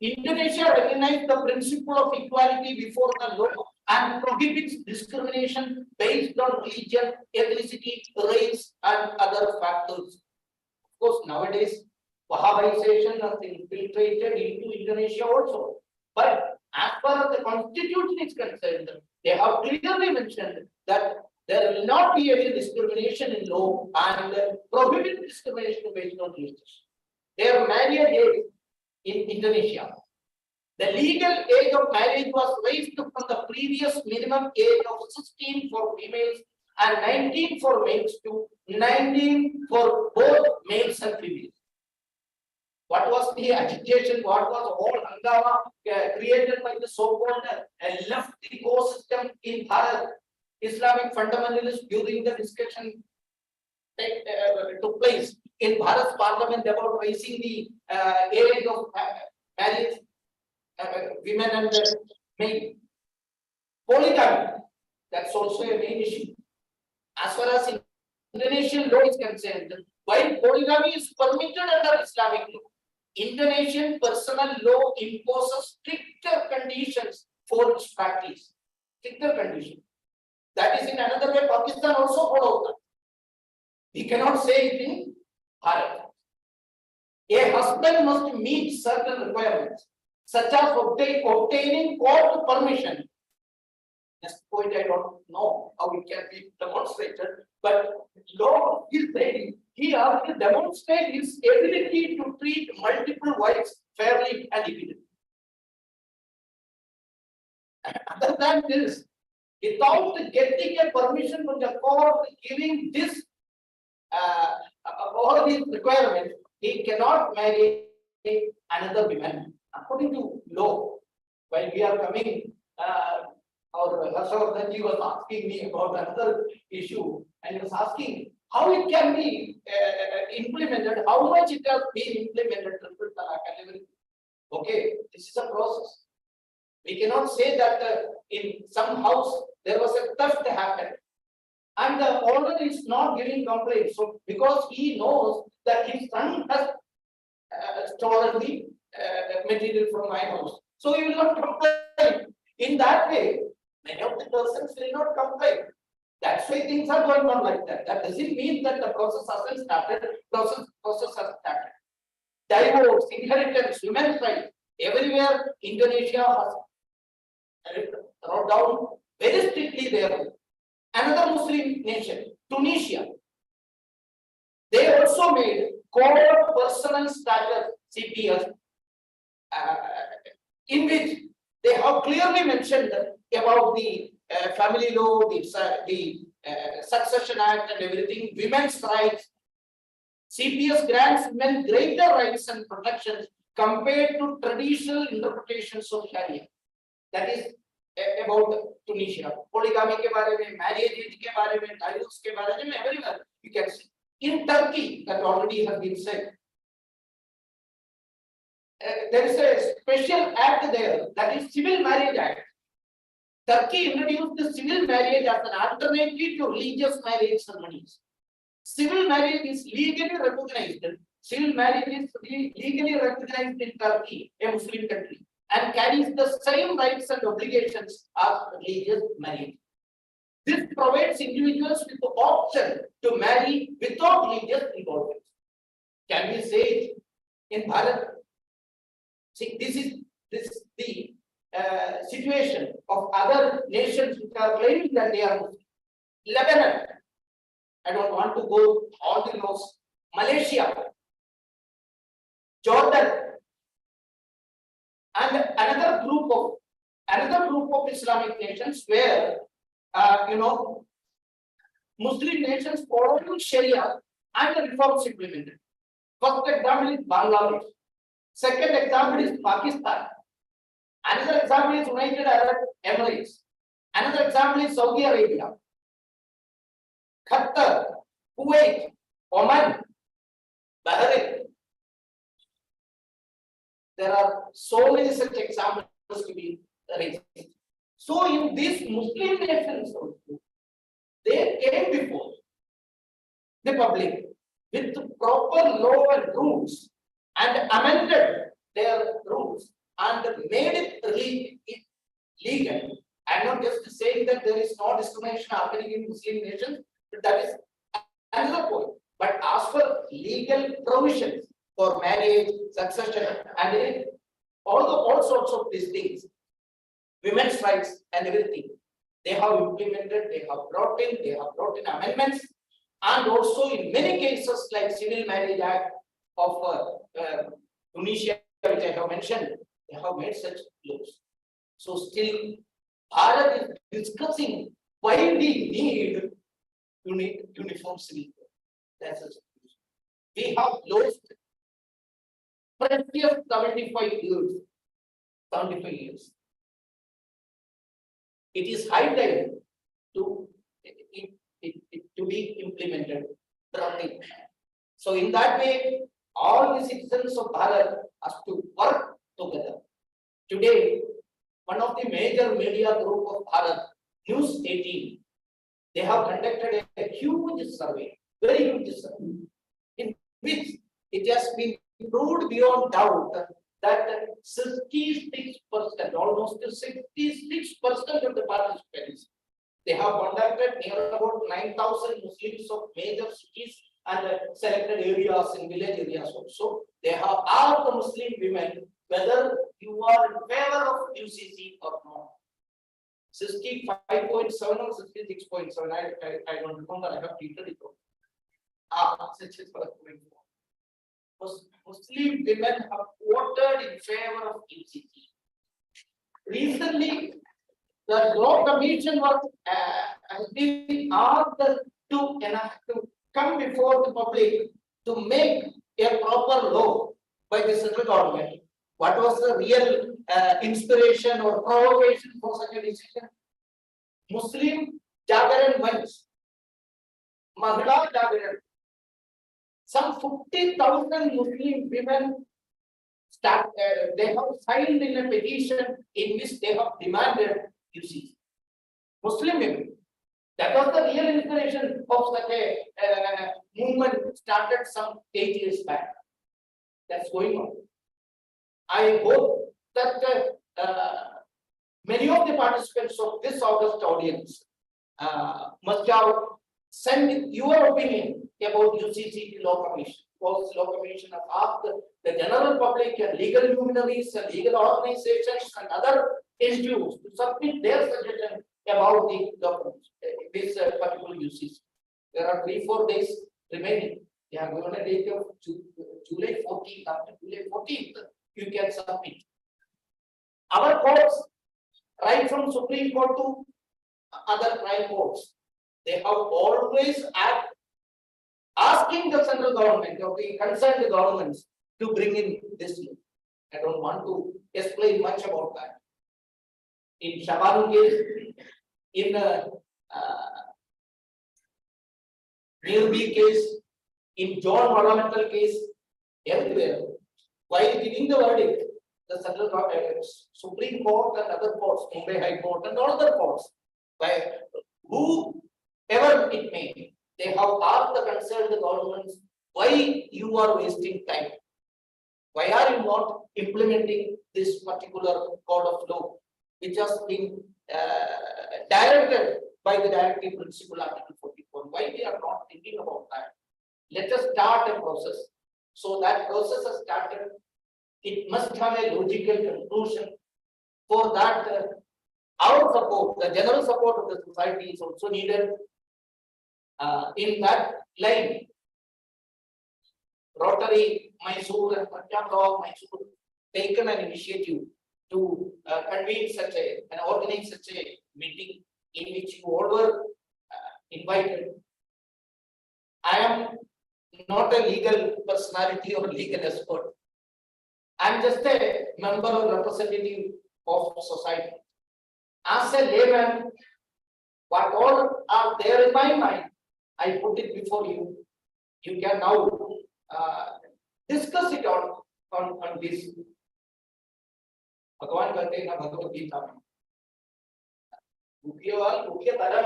Indonesia recognized the principle of equality before the law and prohibits discrimination based on religion, ethnicity, race, and other factors. Of course, nowadays, Wahhabization has infiltrated into Indonesia also. But as far as the constitution is concerned, they have clearly mentioned that There will not be any discrimination in law and prohibit discrimination based on religion. Their marriage age in Indonesia. The legal age of marriage was raised from the previous minimum age of 16 for females and 19 for males to 19 for both males and females. What was the agitation? What was all hangama created by the so-called left ecosystem in Bharat? Islamic fundamentalists during the discussion took place in Bharat's parliament about raising the age of marriage, women and men. Polygamy, that's also a main issue. As far as Indonesian law is concerned, while polygamy is permitted under Islamic law, Indonesian personal law imposes stricter conditions for its practice. Stricter conditions. That is in another way, Pakistan also follows that. We cannot say it in Bharat. A husband must meet certain requirements, such as obtaining court permission. This point I don't know how it can be demonstrated, but law is saying he has to demonstrate his ability to treat multiple wives fairly and equitably. Other than this, without getting a permission from the court giving this all these requirements, he cannot marry another woman according to law. While we are coming, or Harshavardhan was asking me about another issue, and he was asking how it can be implemented, how much it has been implemented. Okay, this is a process. We cannot say that in some house there was a theft happened and the owner is not giving complaint. So because he knows that his son has stolen the material from my house, so he will not complain. In that way, many of the persons will not complain. That's why things are going on like that. That doesn't mean that the process hasn't started. Process has started. Divorce, inheritance, women's rights, everywhere Indonesia has wrote down very strictly there. Another Muslim nation, Tunisia, they also made core personal status CPS, in which they have clearly mentioned about the family law, the Succession Act and everything, women's rights. CPS grants women greater rights and protections compared to traditional interpretations of Sharia. That is about Tunisia. Polygamy ke baare mein, marriage age ke baare mein, divorce ke baare mein, everywhere you can see. In Turkey, that already has been said. There is a special act there, that is Civil Marriage Act. Turkey introduced the civil marriage as an alternative to religious marriage ceremonies. Civil marriage is legally recognized. Civil marriage is legally recognized in Turkey, a Muslim country, and carries the same rights and obligations as religious marriage. This provides individuals with the option to marry without religious involvement. Can we say it in Bharat? See, this is the situation of other nations which are claiming that they are Muslim. Lebanon, I don't want to go all the laws. Malaysia, Jordan, and another group of Islamic nations where Muslim nations following Sharia and the reforms implemented. First example is Bangladesh. Second example is Pakistan. Another example is United Arab Emirates. Another example is Saudi Arabia, Qatar, Kuwait, Oman, Bahrain. There are so many such examples to be raised. So in these Muslim nations also, they came before the public with proper law and rules and amended their rules and made it legal. I'm not just saying that there is no discrimination happening in Muslim nations, but that is another point. But as for legal provisions for marriage, succession, and all sorts of these things, women's rights and everything, They have implemented, they have brought in amendments, and also in many cases like Civil Marriage Act of Tunisia, which I have mentioned, they have made such laws. So still, Bharat is discussing why we need uniform civil code. That's a solution. We have lost precious 75 years. 75 years. It is high time to be implemented properly. So in that way, all the citizens of Bharat have to work together. Today, one of the major media group of Bharat, News 18, they have conducted a huge survey, very huge survey, in which it has been proved beyond doubt that 66%, almost 66% of the participants, they have conducted near about 9,000 Muslims of major cities and selected areas in village areas also. They have asked the Muslim women whether you are in favor of UCC or not. 65.7 or 66.7, I don't remember, I have tweeted it. 66.4. Muslim women have voted in favor of UCC. Recently, the law commission has been asked to come before the public to make a proper law by the central government. What was the real inspiration or provocation for such a decision? Muslim Jagaran Manch, Mahila Jagaran. Some 50,000 Muslim women they have signed in a petition in which they have demanded UCC. Muslim women. That was the real inspiration of such a movement started some 8 years back. That's going on. I hope that many of the participants of this August audience must have sent your opinion about UCC law commission. Because law commission has asked the general public and legal luminaries and legal organizations and other NGOs to submit their suggestion about the documents, this particular UCC. There are 3-4 days remaining. They have given a date of July 14th. After July 14th, you can submit. Our courts, right from Supreme Court to other trial courts, they have always asked asking the central government or the concerned governments to bring in this law. I don't want to explain much about that. In Shabanu case, in Nirbi case, in John Ornamental case, everywhere, while giving the verdict, the central government, Supreme Court and other courts, Mumbai High Court and all other courts, by whoever it may be, they have asked the concerned governments why you are wasting time. Why are you not implementing this particular code of law, which has been directed by the directive principle Article 44? Why we are not thinking about that? Let us start a process. So that process has started. It must have a logical conclusion. For that, our support, the general support of the society is also needed. In that line, Rotary, Mysore and Punjab Law, Mysore taken an initiative to convene and organize such a meeting in which you all were invited. I am not a legal personality or legal expert. I am just a member or representative of society. As a layman, what all are there in my mind, I put it before you. You can now discuss it on this. भगवान कहते हैं ना भगवत गीता में मुख्य धर्म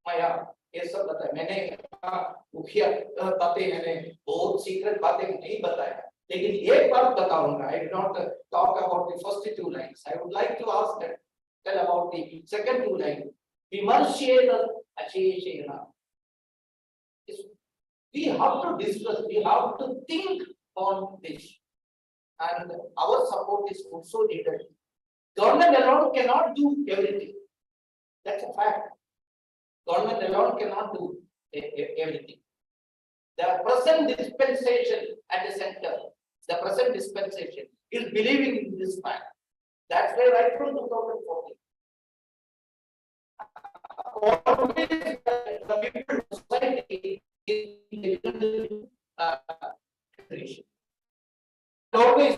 माया ये सब बताया मैंने मुख्य बातें मैंने बहुत सीक्रेट बातें नहीं बताया लेकिन एक बात बताऊंगा I did not talk about the first 2 lines. I would like to ask that tell about the second 2 lines. Vimarshena Asheshena. We have to discuss, we have to think on this. And our support is also needed. Government alone cannot do everything. That's a fact. Government alone cannot do everything. The present dispensation at the center, the present dispensation is believing in this fact. That's why right from 2014. Always the people society is in the always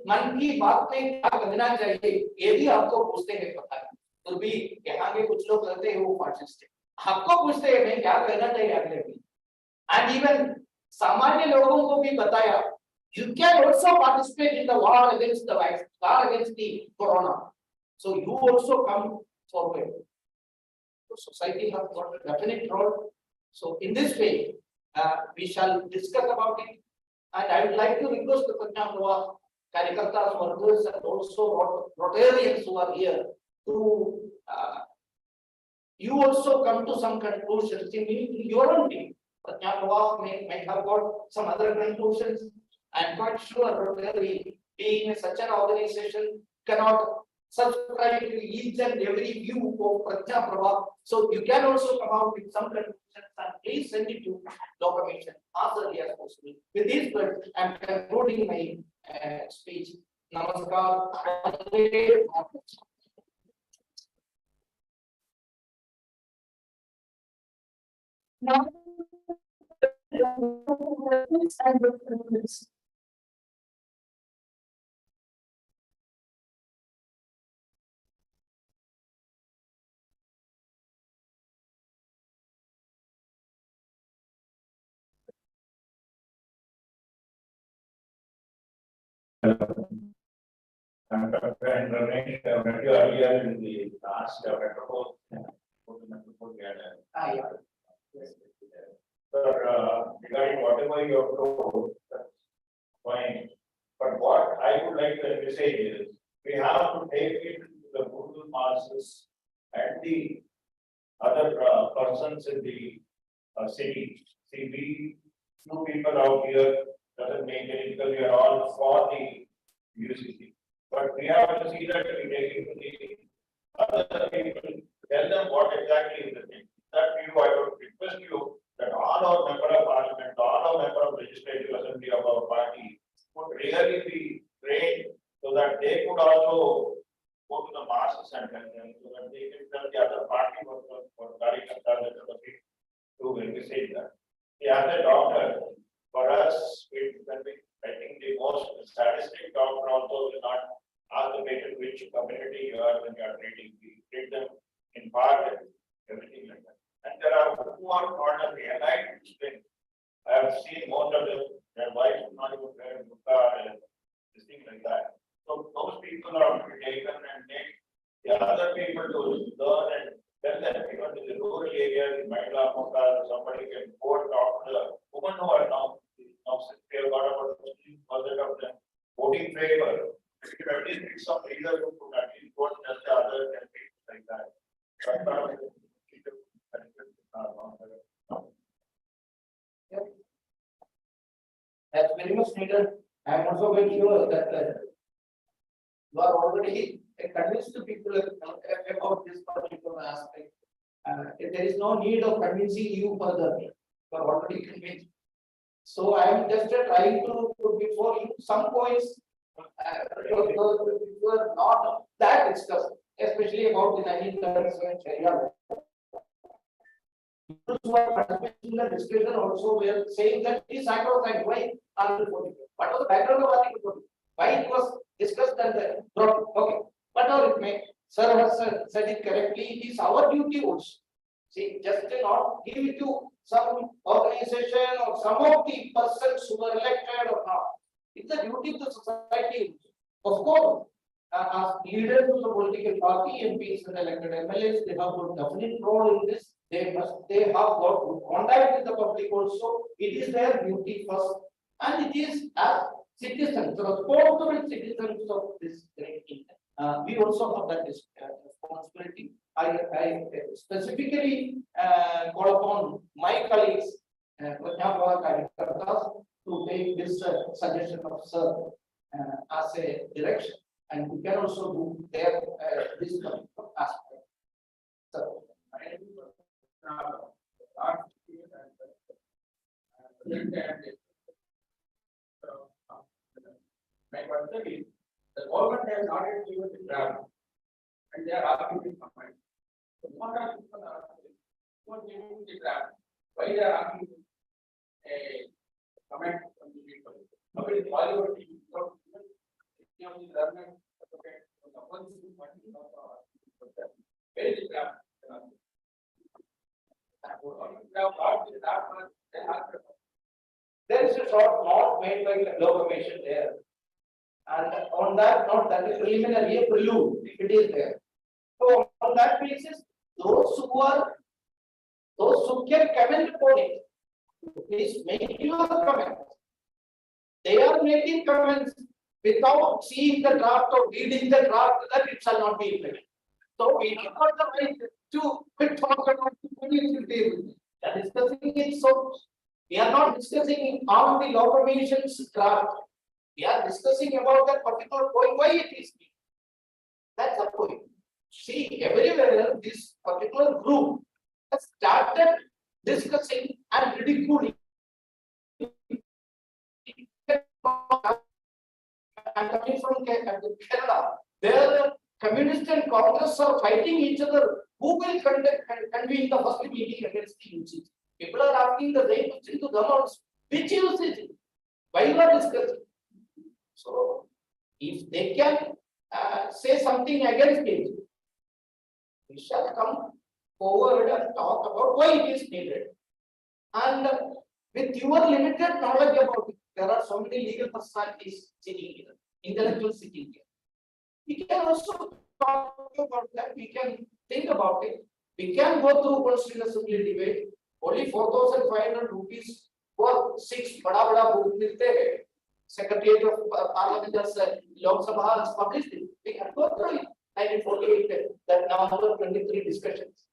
मन की बात में क्या करना चाहिए ये भी आपको पूछते हैं पता है तो भी यहाँ के कुछ लोग कहते हैं वो फासिस्ट है आपको पूछते हैं मैं क्या करना चाहिए अगले दिन and even सामान्य लोगों को भी बताया you can also participate in the war against the virus, war against the corona, so you also come forward. So society has got a definite role. So in this way we shall discuss about it. And I would like to request the Prajna Prabha Karyakartas, workers, and also Rotarians who are here to you also come to some conclusions in your own team. Prajna Prabha may have got some other conclusions. I am quite sure Rotary, being such an organization, cannot subscribe to each and every view of Prajna Prabha. So you can also come out with some conclusions and please send it to Law Commission as early as possible. With these words, I am concluding my speech. Namaskar. Now, and references. And Ramesh, I met you earlier in the last metropolitan. Regarding whatever you have told, that's fine. But what I would like to say is, we have to take it to the Google masses and the other persons in the city. See, we two people out here doesn't make any because we are all for the UCC. But we have to see that we take it to the other people, tell them what exactly is the thing. That view, I would request you that all our member of parliament, all our member of legislative assembly of our party would really be trained so that they could also go to the masses and tell them so that they can tell the other party workers or Karyakartas to say that. The other doctor, for us, I think the most statistic doctor also will not ask the patient which community you are when you are treating. We treat them in part and everything like that. And there are who are not a realized thing. I have seen most of them, their wives not even wearing burqa and this thing like that. So those people are to be taken and make the other people to learn and tell them, even in the rural areas, in Mahila, Mokka, somebody can go and talk to the women who are now since they have got about 15% of them voting favor. If you at least pick some leader who could at least vote just the other candidates like that. That's very much needed. I am also very sure that you are already convinced people about this particular aspect. There is no need of convincing you further. You are already convinced. So I am just trying to put before you some points you are not that discussed, especially about the 1937 Sharia. Those who are participating in the discussion also were saying that it is sacrosanct. Why Article 44? What was the background of Article 44? Why it was discussed and dropped? Okay, whatever it may, sir has said it correctly. It is our duty also. See, just not give it to some organization or some of the persons who were elected or not. It's the duty of the society. Of course, as leaders of the political party, MPs and elected MLAs, they have got definite role in this. They have got good contact with the public also. It is their duty first, and it is as citizens, responsible citizens of this great kingdom. We also have that responsibility. I specifically call upon my colleagues, Prajna Prabha to take this suggestion of sir as a direction, and we can also do their this aspect. So, My concern is, the government has not yet given the draft, and they are asking the comment. So what are people are asking? What they do the draft? Why they are asking a comment from the people? Nobody is Bollywood TV, not even any of the government, okay, so the opposition party is also asking for that. Where is the draft? There is a short note made by the law commission there. And on that note, that is preliminary, a prelude, if it is there. So on that basis, those who can comment upon it, please make your comments. They are making comments without seeing the draft or reading the draft, that it shall not be implemented. So we have got the right to talk about the table and discussing it. So we are not discussing on the law commission's draft. We are discussing about that particular point, why it is. That's the point. See, everywhere this particular group has started discussing and ridiculing. And coming from Kerala, where Communist and Congress are fighting each other, who will convene the first meeting against the UCC? People are asking the same question to them also. Which UCC? Why you are discussing? So, if they can say something against it, we shall come forward and talk about why it is needed. And with your limited knowledge about it, there are so many legal personalities sitting here, intellectuals sitting here. We can also talk about that. We can think about it. We can go through Constitutional Assembly debate. Only 4,500 rupees for 6 bada book milte hai. Secretariat of Parliament has Lok Sabha has published it. We can go through it. 1948, that November 23 discussions.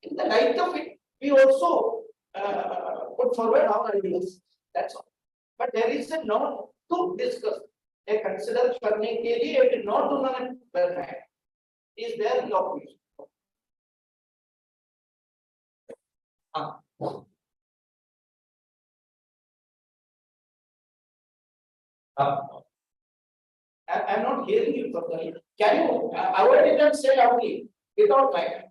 In the light of it, we also put forward our ideas. That's all. But there is a note to discuss. A consider करने के लिए एक note उन्होंने करना है. Is there in your opinion? I'm not hearing you properly. Can you avoid it and say loudly without mic?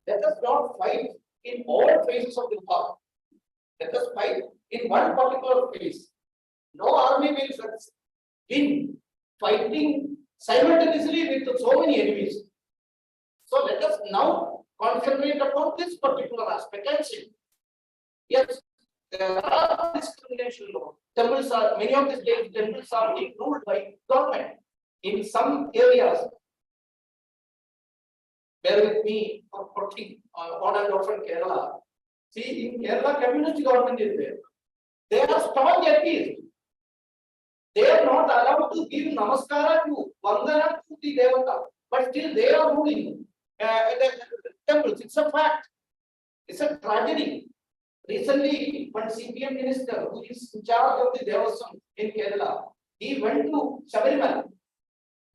Let us not fight in all phases of the war. Let us fight in one particular phase. No army will win fighting simultaneously with so many enemies. So let us now concentrate upon this particular aspect and see. Yes, there are discrimination laws. Temples are, many of these days, temples are being ruled by government. In some areas, bear with me for putting on and off in Kerala. See, in Kerala, communist government is there. They are strong atheists. They are not allowed to give namaskara to Vandana to the Devata, but still they are ruling the temples. It's a fact. It's a tragedy. Recently, one CPM minister who is in charge of the Devasam in Kerala, he went to Sabarimala,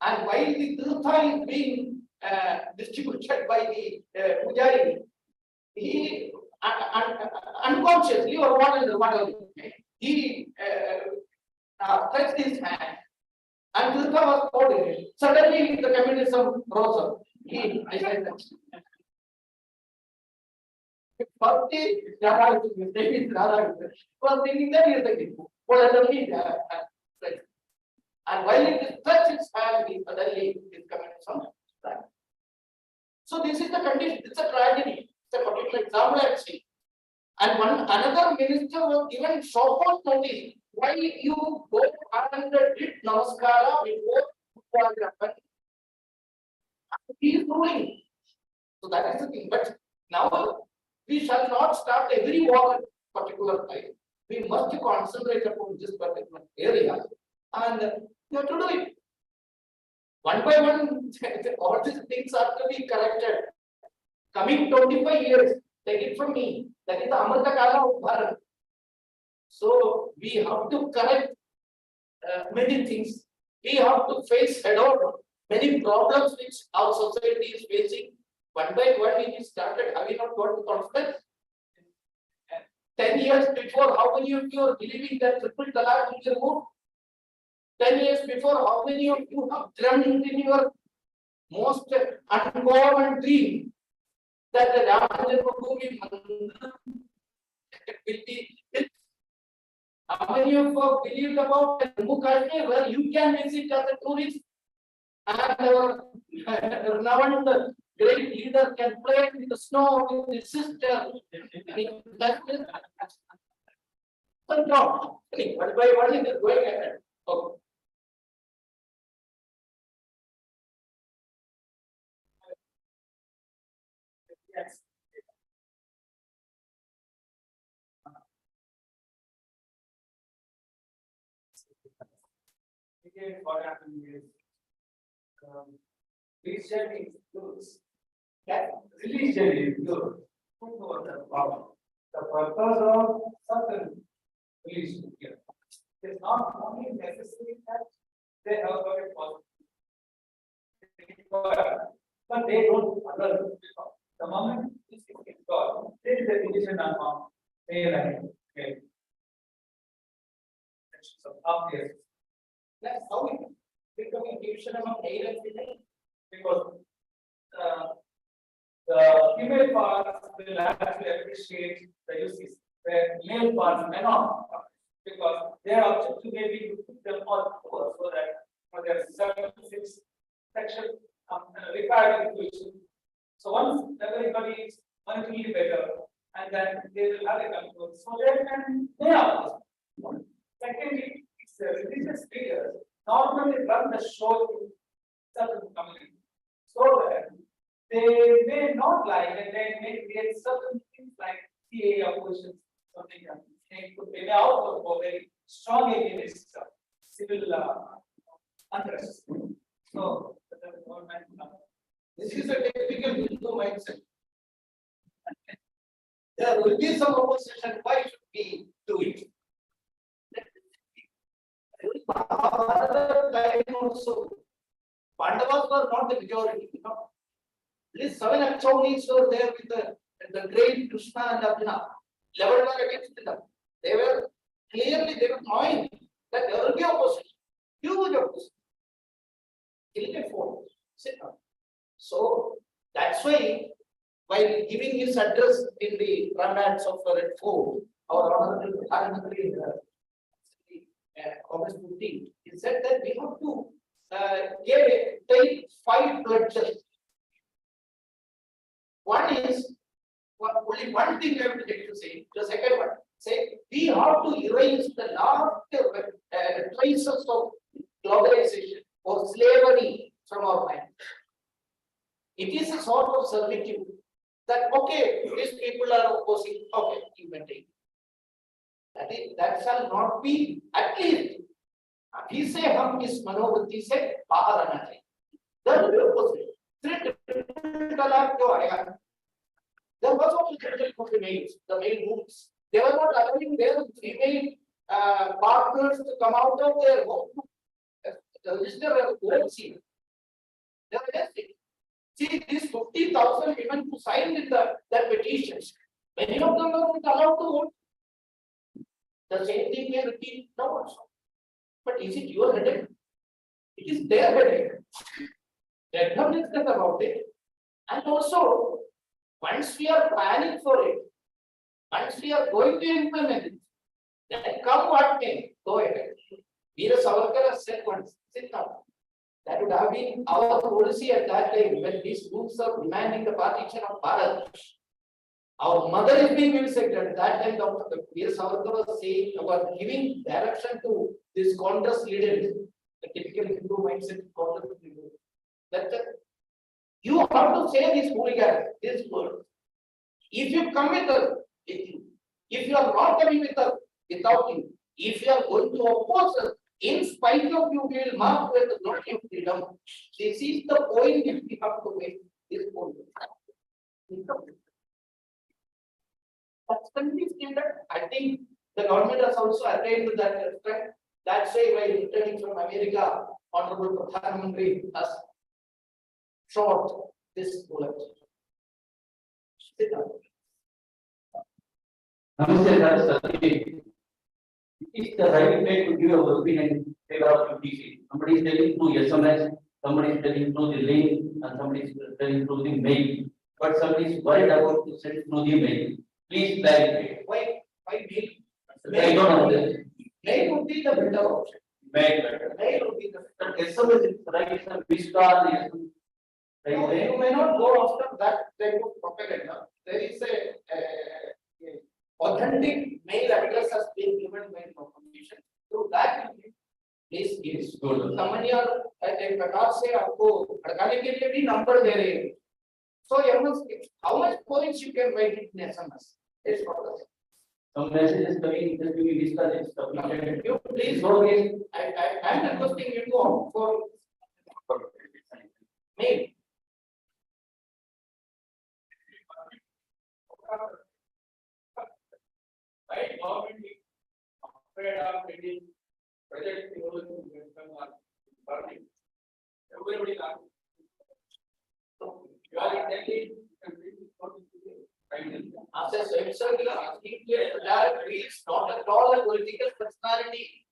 and while the Tirtha is being distributed by the Pujari, he unconsciously or whatever, he touched his hand, and Tirtha was holding. Suddenly, the communism rose up. I said that. First day, was thinking that he is the king. And while it is touched its hand, suddenly it communism. So this is the condition. It's a tragedy. It's a particular example I have seen. And another minister was given so-called notice. Why you go and did namaskara before what happened? He is ruling. So that is the thing. But Now, we shall not start every war at particular time. We must concentrate upon this particular area and you have to do it. One by one, all these things are to be corrected. Coming 25 years, take it from me, that is the Amrita Kala of Bharat. So we have to correct many things. We have to face head on many problems which our society is facing. One by one, we started having not got the confidence. 10 years before, how many of you are believing that triple talaq will be removed? 10 years before, how many of you have dreamt in your most uncommon dream that the Rama Janmabhoomi Mandir will be built? How many of you believed about Jammu Kashmir where you can visit as a tourist and our renowned great leader can play in the snow with his sister? But no, one by one it is going ahead. Okay. Yes. Again, what happened is, religion includes, that religion includes, the purpose of certain religion here. It's not only necessary that they have got a positive, but they don't other. The moment this is God, there is a religion among male and female. So obvious. That's how we become a division among male and female, because the female parts will actually appreciate the uses, where male parts may not, because their objective may be to put them all over so that there is certain sexual required intuition. So once everybody is mentally better, and then they will have a control. So they are. Secondly, it's the religious leaders normally run the show in certain community, so that they may not like and they may create certain things like CA opposition, something else. They may also go very strong against civil unrest. So the government. This is a typical Hindu mindset. There will be some opposition. Why should we do it? Time also, Pandavas were not the majority. You know, at least 7 Akshaunis were there with the great Krishna and Arjuna. 11 were against them. They were clearly knowing that there will be opposition, huge opposition. Killing a foe. So that's why, while giving his address in the ramparts of Red Fort, our honorable Parliamentary Congress 15, he said that we have to take 5 pledges. One is only one thing we have to take to say. The second one, say we have to erase the last traces of globalization or slavery from our mind. It is a sort of servitude that okay, these people are opposing, okay, you may take. That shall not be, at least. He say hum is manovritti se bahar aana chahiye. There will be opposition. There was also for the males, the male groups. They were not allowing their female partners to come out of their home. The listener won't see. They were against it. See, these 50,000 women who signed in that petitions, many of them were not allowed to vote. The same thing may repeat now also. But is it your headache? It is their headache. They acknowledge that about it. And also, once we are planning for it, once we are going to implement it, then come what may, go ahead. Veera Savarkar has said once, sit down. That would have been our policy at that time when these groups are demanding the partition of Bharat. Our mother is being vivisected. At that time, Dr. Veera Savarkar was saying about giving direction to this Congress leaders, the typical Hindu mindset Congress leaders. That you have to say these hooligans, this word. If you come with us, if you are not coming with us without him, if you are going to oppose us, in spite of you, we will mark with the not your freedom. This is the point that we have to make this point. That's the standard. I think the government has also attained to that respect. That's why while returning from America, Honorable Pradhan Mantri has shot this bullet. Sit down. Namaste, Sir. It is the right way to give our opinion in favor of UTC. Somebody is telling through SMS, somebody is telling through the link, and somebody is telling through the mail. But somebody is worried about to send through the mail. Please clarify. Why mail? I don't understand. Mail would be the better option. Mail. Mail would be the. But SMS is right, sir. We start the No, you may not go after that type of propaganda. There is a authentic mail address has been given by information. So that is good. Somebody or a प्रकार से आपको भड़काने के लिए भी number दे रहे हैं. So how much points you can write it in SMS? It's not the some messages coming just to be discussed. same. You please go again. I am requesting you to opt for mail. Right, government is afraid of getting project burning. Everybody laughs. So you are in Delhi, As a civil circular, asking that is not at all a political personality.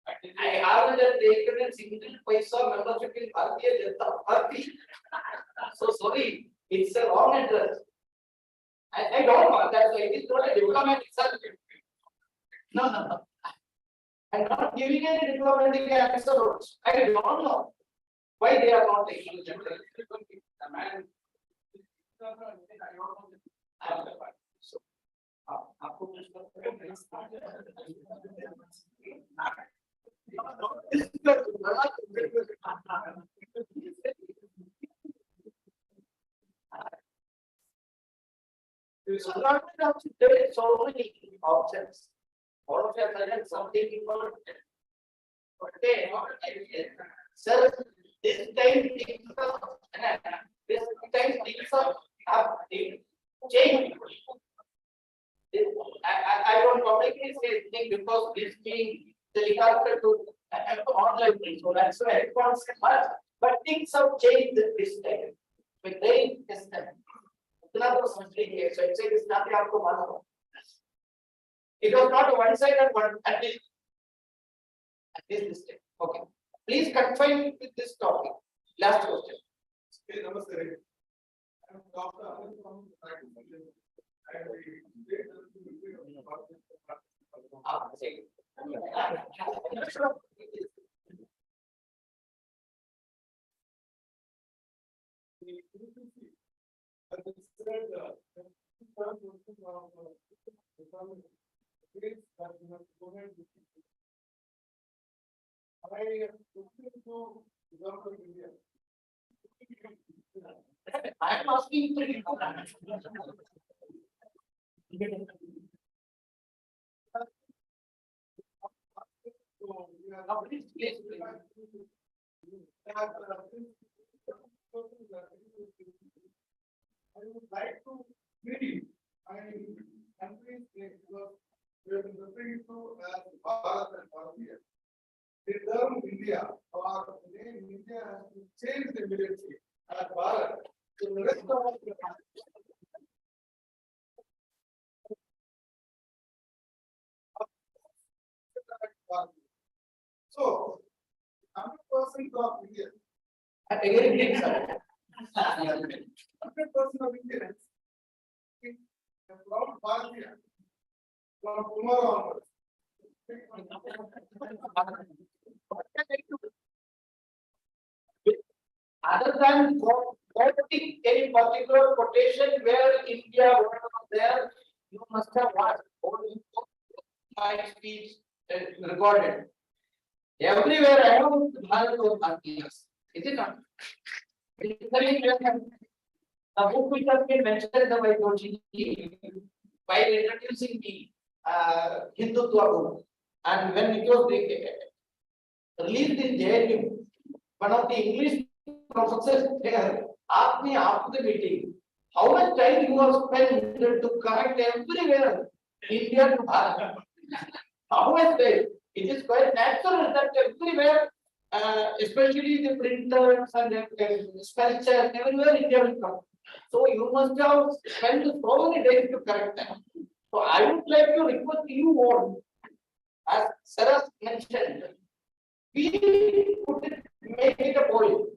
I haven't taken a single paisa membership in Bharatiya Janata Party. So sorry, it's a wrong address. I don't want that, so it is not a diplomatic certificate. No. I'm not giving any diplomatic answers. I don't know why they are not taking the man. So, आपको there is so many options. All of a sudden something important. Okay, sir, this time things have changed. I don't publicly say anything because this being telecasted to online thing, so that's why I can't say much. But things have changed this time. With rain this time. इतना तो समझ लीजिए, so it's a नाते आपको मालूम हो. It was not a one-sided one at this mistake. Okay, please confine with this topic. Last question. Namaste. I am Dr. Anil from I am asking three. Please. I would like to read my country's name because we have been referring to as Bharat and Bharatiya. The term India or the name India has been changed immediately as Bharat. So the rest of the so 100% of India. Again, 100% of Indians from Bharatiya, from tomorrow onwards. Other than quoting any particular quotation where India was there, you must have watched my speech recorded. Everywhere I have Bharat was Bharatiya. Is it not? book which has been mentioned in the Vaidyanatha while introducing the Hindutva book, and when it was released in JNU, one of the English professors there asked me after the meeting, how much time you have spent to correct everywhere India to Bharat? How much time? It is quite natural that everywhere, especially the printers and spell check, everywhere India will come. So you must have spent so many days to correct them. So I would like to request you all, as Sarah mentioned, we make it a point.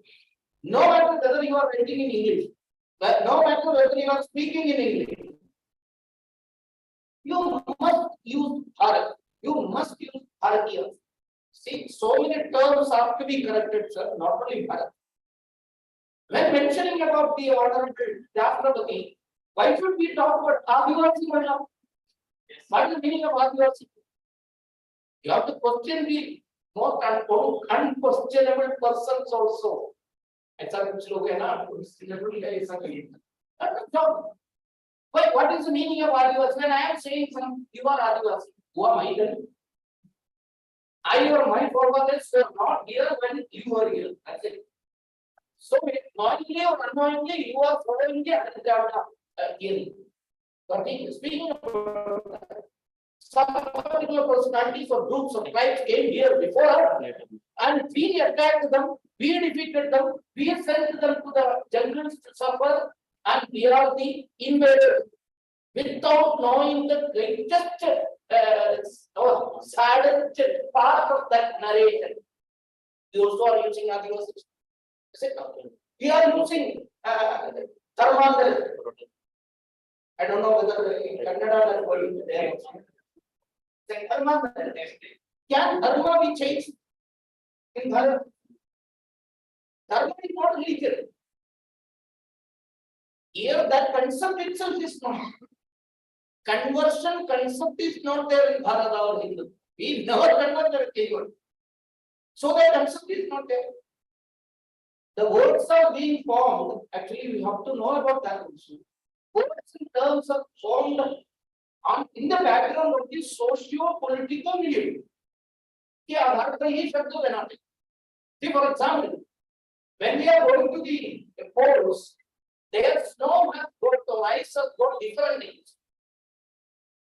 No matter whether you are writing in English, but no matter whether you are speaking in English, you must use Bharat. You must use Bharatiya. See, so many terms have to be corrected, sir, not only Bharat. When mentioning about the Honorable Rashtrapati, why should we talk about Adivasi Mahila? What is the meaning of Adivasi? You have to question the most unquestionable persons also. ऐसा कुछ लोग है ना, unquestionable है ऐसा कहिए. But what is the meaning of Adivasi? When I am saying some, you are Adivasi, who am I then? I or my forefathers were not here when you were here. That's it. So, knowingly or unknowingly, you are following the Adivasi theory. But speaking of some particular personalities or groups of tribes came here before us, and we attacked them, we defeated them, we sent them to the jungles to suffer, and we are the invaders without knowing the greatest saddest part of that narration. We also are using Adivasi. We are using Dharmandara. I don't know whether in Kannada that word is there. Dharmandara. Can dharma be changed in Bharat? Dharma is not religion. Here that concept itself is not. Conversion concept is not there in Bharata or Hindu. We never converted anyone. So that concept is not there. The words are being formed. Actually, we have to know about that also. Words in terms of formed in the background of the socio-political milieu. के आधार पर ये शब्द बनाते. See, for example, when we are going to the polls, their snow has got the ice has got different names.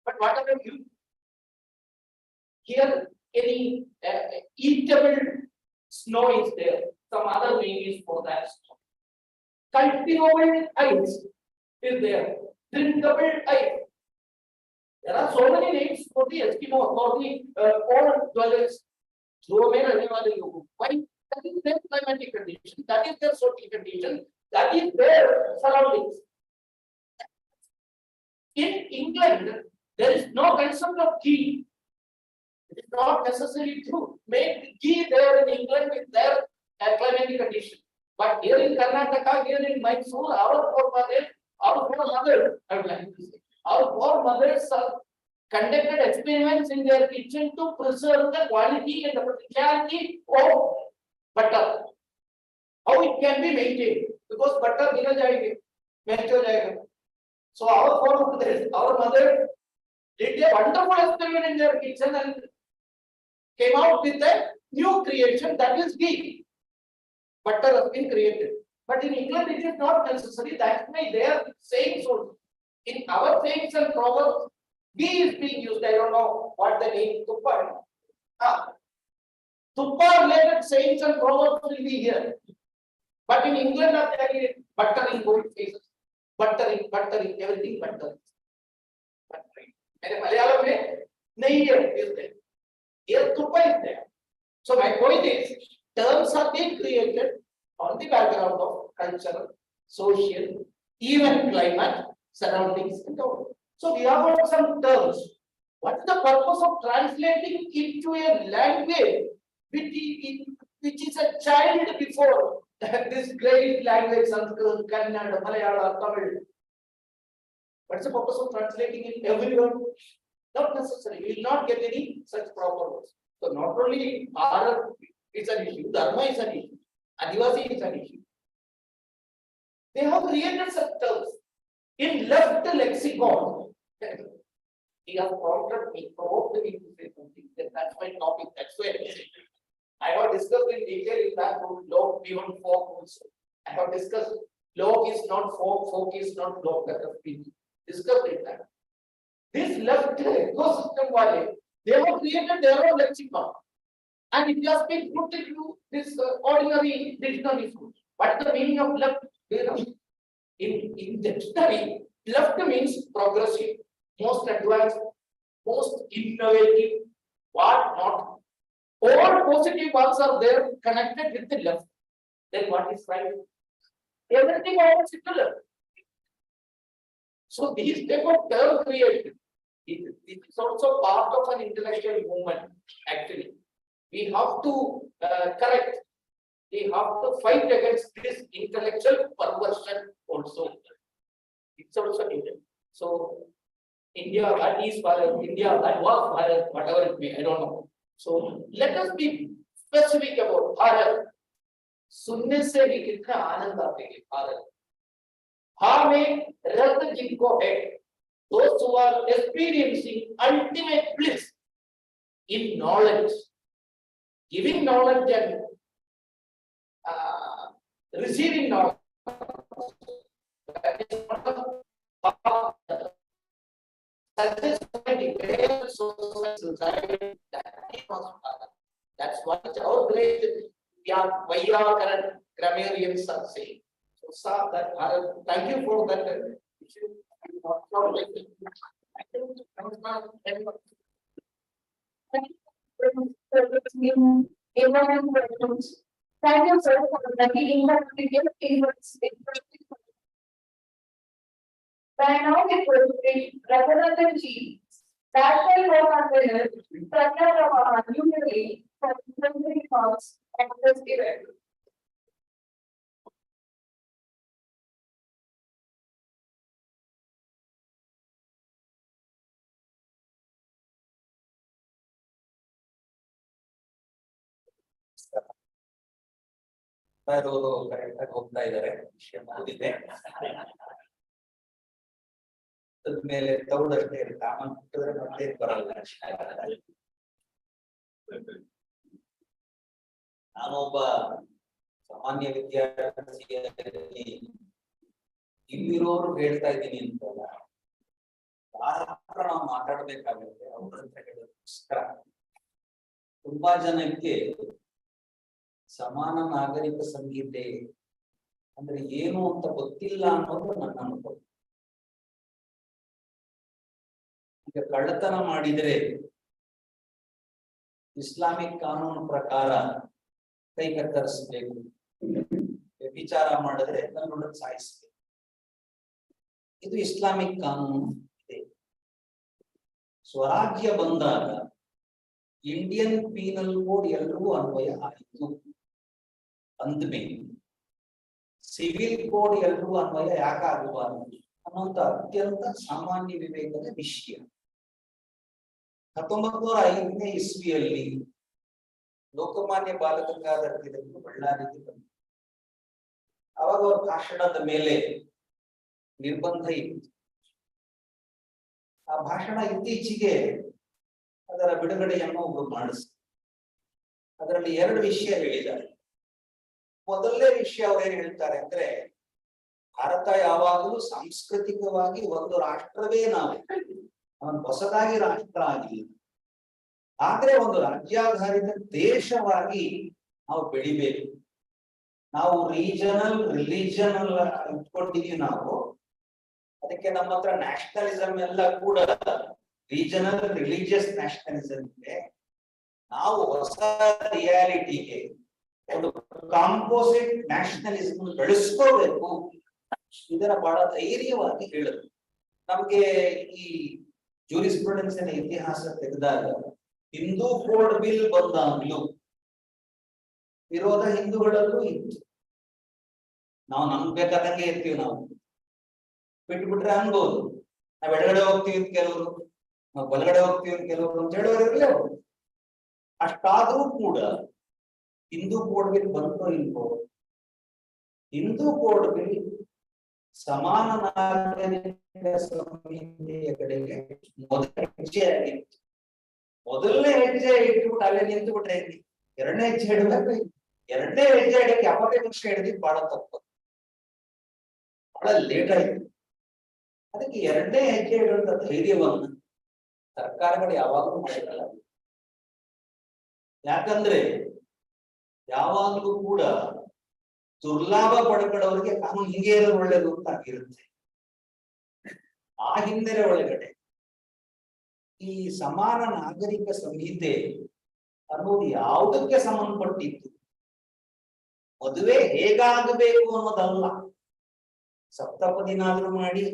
But what about you? Here, any eatable snow is there. Some other name is for that snow. Cultivable ice is there. Drinkable ice. There are so many names for the Eskimo, for the pole dwellers. Why? That is their climatic condition. That is their social condition. That is their surroundings. In England, there is no concept of ghee. It is not necessary to make ghee there in England with their climatic condition. But here in Karnataka, here in Mysore, our foremothers, I would like to say, our foremothers conducted experiments in their kitchen to preserve the quality and the particularity of butter. How it can be maintained, because butter gira jayega, melt ho jayega. So our foremothers, our mother did a wonderful experiment in their kitchen and came out with a new creation, that is ghee. Butter has been created. But in England, it is not necessary. That's why they are saying so. In our sayings and proverbs, ghee is being used. I don't know what the name tuppa. Tuppa related sayings and proverbs will be here. But in England, there is buttering both faces. Buttering, everything buttering. In Malayalam, nahi is there. Here, tuppa is there. So my point is, terms are being created on the background of cultural, social, even climate, surroundings, and all. So we have got some terms. What is the purpose of translating into a language which is a child before this great language, Sanskrit, Kannada, Malayalam, Tamil? What is the purpose of translating it everywhere? Not necessary. We will not get any such proper words. So not only Bharat is an issue, Dharma is an issue, Adivasi is an issue. They have created such terms. In left lexicon, he has prompted me, provoked me to say something, that's my topic, that's why I say. I have discussed in detail in that book, log beyond folk also. I have discussed, log is not folk, folk is not log, that has been discussed in that. This left ecosystem wale, they have created their own lexicon. And it has been put into this ordinary dictionary. What the meaning of left? In dictionary, left means progressive, most advanced, most innovative, what not. All positive ones are there connected with the left. Then what is right? Everything opposite to left. So these type of term creation, it is also part of an intellectual movement, actually. We have to correct, we have to fight against this intellectual perversion also. It's also needed. So India, that is Bharat, India, that was Bharat, whatever it may, I don't know. So let us be specific about Bharat. सुनने से ही कितना आनंद आते हैं भारत. हाँ में रत्न जिनको है, those who are experiencing ultimate bliss in knowledge, giving knowledge and receiving knowledge. That is one of society. That's what our great Vaiyakaran grammarians are saying. So, sir, that thank you for that. Thank you, sir, for the reading of the favorites. By now, it will be Representative G. That will work on the Pratya Unity for the thoughts of this event. ಅವರು correct ಆಗಿ ಹೋಗ್ತಾ ಇದ್ದಾರೆ ವಿಷಯ ಮುಗಿದಿದೆ ಮೇಲೆ ತೌಡಷ್ಟೇ ಇರುತ್ತೆ ಆಮೇಲೆ ಬಿಟ್ಟಿದ್ರೆ ಮತ್ತೆ ಬರಲ್ಲ ನಾನೊಬ್ಬ ಸಾಮಾನ್ಯ ವಿದ್ಯಾರ್ಥಿ ಇಲ್ಲಿರೋರು ಹೇಳ್ತಾ ಇದ್ದೀನಿ ಅಂತಲ್ಲ ಯಾರ ಹತ್ರ ನಾವು ಮಾತಾಡ್ಬೇಕಾಗುತ್ತೆ ಅವ್ರಂತ ಹೇಳೋದಕ್ಕೋಸ್ಕರ ತುಂಬಾ ಜನಕ್ಕೆ ಸಮಾನ ನಾಗರಿಕ ಸಂಹಿತೆ ಅಂದ್ರೆ ಏನು ಅಂತ ಗೊತ್ತಿಲ್ಲ ಅನ್ನೋದು ನನ್ನ ಅನುಭವ. ಈಗ ಕಳ್ಳತನ ಮಾಡಿದರೆ ಇಸ್ಲಾಮಿಕ್ ಕಾನೂನು ಪ್ರಕಾರ ಕೈ ಕತ್ತರಿಸಬೇಕು, ವ್ಯಭಿಚಾರ ಮಾಡಿದ್ರೆ ನನ್ನೊಡನೆ ಸಾಯಿಸಬೇಕು, ಇದು ಇಸ್ಲಾಮಿಕ್ ಕಾನೂನು ಇದೆ. ಸ್ವರಾಜ್ಯ ಬಂದಾಗ ಇಂಡಿಯನ್ ಪೀನಲ್ ಕೋಡ್ ಎಲ್ಲರಿಗೂ ಅನ್ವಯ ಆಯಿತು ಅಂದ್ಮೇಲೆ ಸಿವಿಲ್ ಕೋಡ್ ಎಲ್ಲರಿಗೂ ಅನ್ವಯ ಯಾಕಾಗಬಾರದು ಅನ್ನೋಂಥ ಅತ್ಯಂತ ಸಾಮಾನ್ಯ ವಿವೇಕದ ವಿಷಯ. 1905ನೇ ಇಸ್ವಿಯಲ್ಲಿ ಲೋಕಮಾನ್ಯ ಬಾಲಗಂಗಾಧರ ತಿಲಕರು ಬಳ್ಳಾರಿಗೆ ಬಂದರು. ಅವಾಗ ಅವ್ರ ಭಾಷಣದ ಮೇಲೆ ನಿರ್ಬಂಧ ಇತ್ತು. ಆ ಭಾಷಣ ಇತ್ತೀಚೆಗೆ ಅದರ ಬಿಡುಗಡೆಯನ್ನು ಒಬ್ರು ಮಾಡಿಸ್ತಾರೆ. ಅದರಲ್ಲಿ 2 ವಿಷಯ ಹೇಳಿದ್ದಾರೆ. ಮೊದಲನೇ ವಿಷಯ ಅವ್ರೇನ್ ಹೇಳ್ತಾರೆ ಅಂದ್ರೆ ಭಾರತ ಯಾವಾಗಲೂ ಸಾಂಸ್ಕೃತಿಕವಾಗಿ ಒಂದು ರಾಷ್ಟ್ರವೇ ನಾವು, ಹೊಸದಾಗಿ ರಾಷ್ಟ್ರ ಆಗಿಲ್ಲ, ಆದ್ರೆ ಒಂದು ರಾಜ್ಯಾಧಾರಿತ ದೇಶವಾಗಿ ನಾವು ಬೆಳಿಬೇಕು. ನಾವು ರೀಜನಲ್ ರಿಲಿಜನಲ್ ಇಟ್ಕೊಂಡಿದೀವಿ ನಾವು, ಅದಕ್ಕೆ ನಮ್ಮ ಹತ್ರ ನ್ಯಾಷನಲಿಸಂ ಎಲ್ಲ ಕೂಡ ರೀಜನಲ್ ರಿಲಿಜಿಯಸ್ ನ್ಯಾಷನಲಿಸಂ ಇದೆ. ನಾವು ಹೊಸ ರಿಯಾಲಿಟಿಗೆ ಒಂದು ಕಾಂಪೋಸಿಟ್ ನ್ಯಾಷನಲಿಸಂ ಬೆಳೆಸ್ಕೋಬೇಕು. ಇದರ ಬಹಳ ಧೈರ್ಯವಾಗಿ ಹೇಳಿದ್ರು. ನಮ್ಗೆ ಈ ಜೂರಿಸ್ಪ್ರುಡೆನ್ಸ್ ಇತಿಹಾಸ ತೆಗೆದಾಗ ಹಿಂದೂ ಕೋಡ್ ಬಿಲ್ ಬಂದಾಗ್ಲೂ ವಿರೋಧ ಹಿಂದೂಗಳಲ್ಲೂ ಇತ್ತು. ನಾವು ನಮ್ಗೆ ಬೇಕಾದಂಗೆ ಇರ್ತೀವಿ, ನಾವು ಬಿಟ್ಬಿಟ್ರೆ ಅನ್ಬೋದು. ನಾವ್ ಎಡಗಡೆ ಹೋಗ್ತೀವಿ ಅಂತ ಕೆಲವರು, ನಾವು ಬಲಗಡೆ ಹೋಗ್ತೀವಿ ಅಂತ ಕೆಲವರು ಅಂತ ಹೇಳೋರು ಇರಲಿ ಅವರು. ಅಷ್ಟಾದ್ರೂ ಕೂಡ ಹಿಂದೂ ಕೋಡ್ ಬಿಲ್ ಬಂತೋ ಇಲ್ವೋ, ಹಿಂದೂ ಕೋಡ್ ಬಿಲ್ ಸಮಾನ ನಾಗರಿಕ ಸಂಹಿತೆಯ ಕಡೆಗೆ ಮೊದಲ ಹೆಜ್ಜೆ ಆಗಿತ್ತು. ಮೊದಲನೇ ಹೆಜ್ಜೆ ಇಟ್ಬಿಟ್ಟು ಅಲ್ಲೇ ನಿಂತು ಬಿಟ್ರೆ ಎರಡನೇ ಹೆಜ್ಜೆ ಇಡಬೇಕು. ಎರಡನೇ ಹೆಜ್ಜೆ ಇಡಕ್ಕೆ 75 ವರ್ಷ ಹಿಡಿದಿದ್ದು ಬಹಳ ತಪ್ಪು, ಬಹಳ ಲೇಟ್ ಆಯ್ತು. ಅದಕ್ಕೆ ಎರಡನೇ ಹೆಜ್ಜೆ ಇಡುವಂತ ಧೈರ್ಯವನ್ನ ಸರ್ಕಾರಗಳು ಯಾವಾಗಲೂ ಮಾಡಿರಲ್ಲ. ಯಾಕಂದ್ರೆ ಯಾವಾಗಲೂ ಕೂಡ ದುರ್ಲಾಭ ಪಡ್ಕೊಳ್ಳೋರಿಗೆ ಕಾನೂನು ಹಿಂಗೆ ಇರೋದು ಒಳ್ಳೇದು ಅಂತ ಆಗಿರುತ್ತೆ. ಆ ಹಿನ್ನೆಲೆ ಒಳಗಡೆ ಈ ಸಮಾನ ನಾಗರಿಕ ಸಂಹಿತೆ ಅನ್ನೋದು ಯಾವುದಕ್ಕೆ ಸಂಬಂಧಪಟ್ಟಿತ್ತು? ಮದುವೆ ಹೇಗಾಗಬೇಕು ಅನ್ನೋದಲ್ಲ. ಸಪ್ತಪದಿನಾದ್ರೂ ಮಾಡಿ,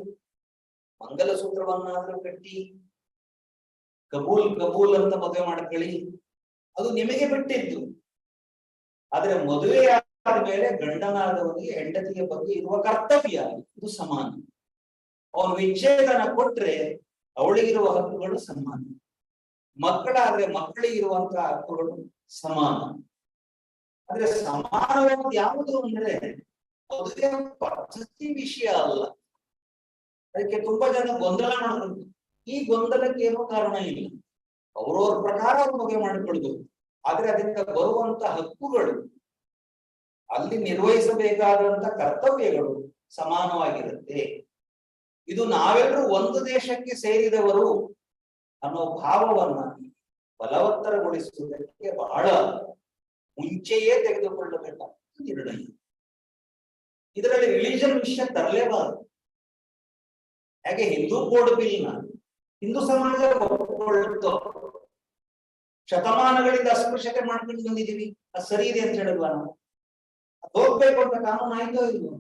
ಮಂಗಲಸೂತ್ರವನ್ನಾದ್ರೂ ಕಟ್ಟಿ, ಕಬೂಲ್ ಕಬೂಲ್ ಅಂತ ಮದುವೆ ಮಾಡ್ಕೊಳ್ಳಿ, ಅದು ನಿಮಗೆ ಬಿಟ್ಟಿದ್ದು. ಆದ್ರೆ ಮದುವೆ ಆದ್ಮೇಲೆ ಗಂಡನಾದವನಿಗೆ ಹೆಂಡತಿಯ ಬಗ್ಗೆ ಇರುವ ಕರ್ತವ್ಯ ಇದು ಸಮಾನ. ಅವನು ವಿಚ್ಛೇದನ ಕೊಟ್ರೆ ಅವಳಿಗಿರುವ ಹಕ್ಕುಗಳು ಸಮಾನ, ಮಕ್ಕಳಾದ್ರೆ ಮಕ್ಕಳಿಗಿರುವಂತಹ ಹಕ್ಕುಗಳು ಸಮಾನ. ಆದ್ರೆ ಸಮಾನವಾದ ಯಾವುದು ಅಂದ್ರೆ ಮದುವೆ ಪದ್ಧತಿ ವಿಷಯ ಅಲ್ಲ. ಅದಕ್ಕೆ ತುಂಬಾ ಜನ ಗೊಂದಲ ಮಾಡ್ಕೊಂಡು, ಈ ಗೊಂದಲಕ್ಕೆ ಏನೋ ಕಾರಣ ಇಲ್ಲ. ಅವ್ರವ್ರ ಪ್ರಕಾರ ಅವ್ರು ಮದುವೆ ಮಾಡಿಕೊಳ್ಬಹುದು. ಆದ್ರೆ ಅದರಿಂದ ಬರುವಂತ ಹಕ್ಕುಗಳು, ಅಲ್ಲಿ ನಿರ್ವಹಿಸಬೇಕಾದಂತ ಕರ್ತವ್ಯಗಳು ಸಮಾನವಾಗಿರುತ್ತೆ. ಇದು ನಾವೆಲ್ಲರೂ ಒಂದು ದೇಶಕ್ಕೆ ಸೇರಿದವರು ಅನ್ನೋ ಭಾವವನ್ನ ಬಲವತ್ತರಗೊಳಿಸುವುದಕ್ಕೆ ಬಹಳ ಮುಂಚೆಯೇ ತೆಗೆದುಕೊಳ್ಳಬೇಕಾದ ನಿರ್ಣಯ. ಇದರಲ್ಲಿ ರಿಲಿಜನ್ ವಿಷಯ ತರಲೇಬಾರದು. ಹಾಗೆ ಹಿಂದೂ ಕೋಡ್ ಬಿಲ್ನ ಹಿಂದೂ ಸಮಾಜ ಒಪ್ಪಿಕೊಳ್ಳುತ್ತೋ, ಶತಮಾನಗಳಿಂದ ಅಸ್ಪೃಶ್ಯತೆ ಮಾಡ್ಕೊಂಡು ಬಂದಿದ್ದೀವಿ, ಅದು ಸರಿ ಇದೆ ಅಂತ ಹೇಳಿದ್ವಾ ನಾವು? ಅದು ಹೋಗ್ಬೇಕು ಅಂತ ಕಾನೂನು ಆಯ್ತೋ ಇಲ್ವೋ?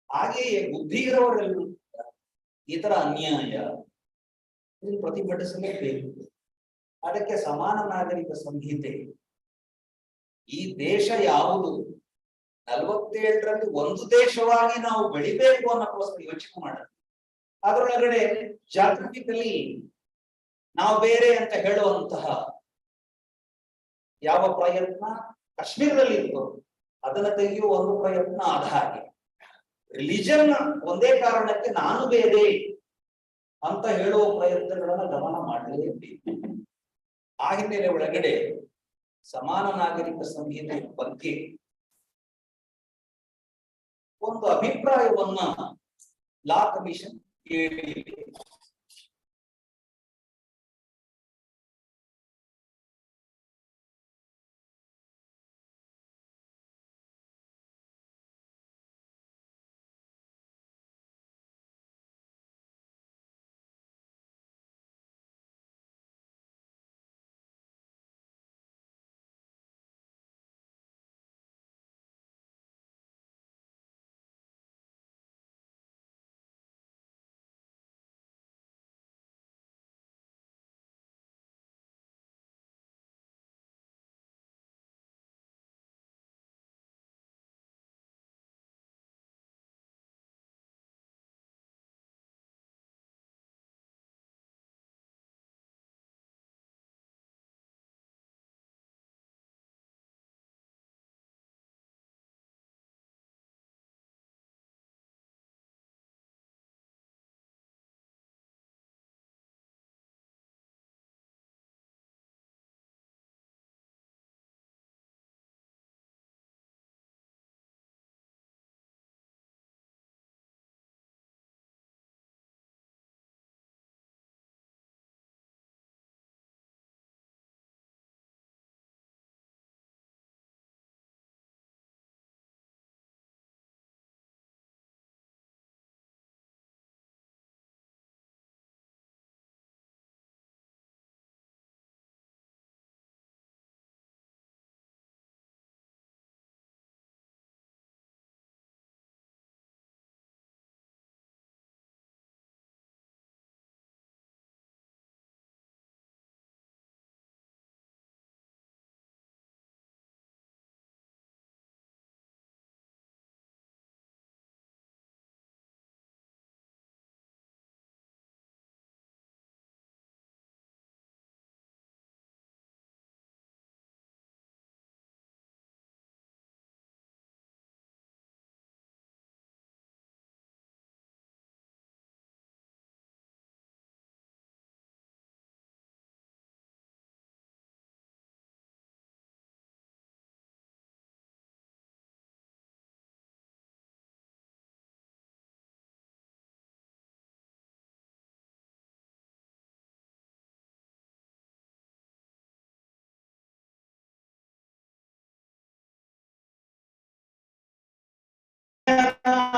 ಹಾಗೆಯೇ ಬುದ್ಧಿ ಇರೋರೆಲ್ಲರೂ ಈ ತರ ಅನ್ಯಾಯ ಇದನ್ನು ಪ್ರತಿಭಟಿಸಲೇಬೇಕು. ಅದಕ್ಕೆ ಸಮಾನ ನಾಗರಿಕ ಸಂಹಿತೆ. ಈ ದೇಶ ಯಾವುದು 47ರಲ್ಲಿ ಒಂದು ದೇಶವಾಗಿ ನಾವು ಬೆಳಿಬೇಕು ಅನ್ನೋಕ್ಕೋಸ್ಕರ ಯೋಚನೆ ಮಾಡೋದು. ಅದರೊಳಗಡೆ ಜಾಗೃತಿಕಲಿ ನಾವು ಬೇರೆ ಅಂತ ಹೇಳುವಂತಹ ಯಾವ ಪ್ರಯತ್ನ ಕಾಶ್ಮೀರದಲ್ಲಿ ಇತ್ತು ಅದನ್ನ ತೆಗೆಯುವ ಒಂದು ಪ್ರಯತ್ನ ಆದ ಹಾಗೆ ರಿಲಿಜನ್ ಒಂದೇ ಕಾರಣಕ್ಕೆ ನಾನು ಬೇರೆ ಅಂತ ಹೇಳುವ ಪ್ರಯತ್ನಗಳನ್ನ ಗಮನ ಮಾಡಲೇಬೇಕು. ಆ ಹಿನ್ನೆಲೆ ಒಳಗಡೆ ಸಮಾನ ನಾಗರಿಕ ಸಂಹಿತೆ ಬಗ್ಗೆ ಒಂದು ಅಭಿಪ್ರಾಯವನ್ನ ಲಾ ಕಮಿಷನ್ ಕೇಳಿದೆ.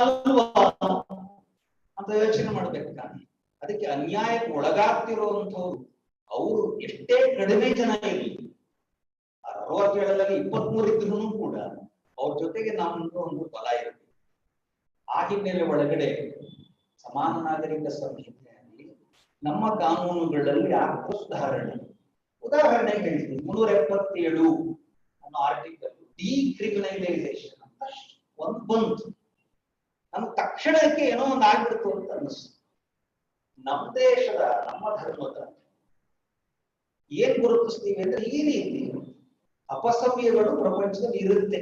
ಅಲ್ವಾ ಅಂತ ಯೋಚನೆ ಮಾಡ್ಬೇಕು ತಾನೆ. ಅದಕ್ಕೆ ಅನ್ಯಾಯಕ್ಕೆ ಒಳಗಾಗ್ತಿರುವಂತವ್ರು ಅವರು ಎಷ್ಟೇ ಕಡಿಮೆ ಜನ ಇರಲಿ, 67ರಲ್ಲಿ 23 ಇದ್ರೂ ಕೂಡ ಅವ್ರ ಜೊತೆಗೆ ನಮ್ದು ಒಂದು ಬಲ ಇರುತ್ತೆ. ಆ ಹಿನ್ನೆಲೆ ಒಳಗಡೆ ಸಮಾನ ನಾಗರಿಕ ಸಂಹಿತೆಯಲ್ಲಿ ನಮ್ಮ ಕಾನೂನುಗಳಲ್ಲಿ ಆಗ್ತಾ ಸುಧಾರಣೆ. ಉದಾಹರಣೆ ಹೇಳ್ತೀನಿ, 377 ಅನ್ನೋ ಆರ್ಟಿಕಲ್ ಡಿಕ್ರಿಮಿನಲೈಸೇಷನ್ ಅಂತ ಒಂದು ಬಂತು. ನಮ್ಗೆ ತಕ್ಷಣಕ್ಕೆ ಏನೋ ಒಂದು ಆಗ್ಬಿಡ್ತು ಅಂತ ಅನ್ನಿಸ್ತು. ನಮ್ಮ ದೇಶದ ನಮ್ಮ ಧರ್ಮದ ಏನ್ ಗುರುತಿಸ್ತೀವಿ ಅಂದ್ರೆ ಈ ರೀತಿ ಅಪಸವ್ಯಗಳು ಪ್ರಪಂಚದಲ್ಲಿ ಇರುತ್ತೆ.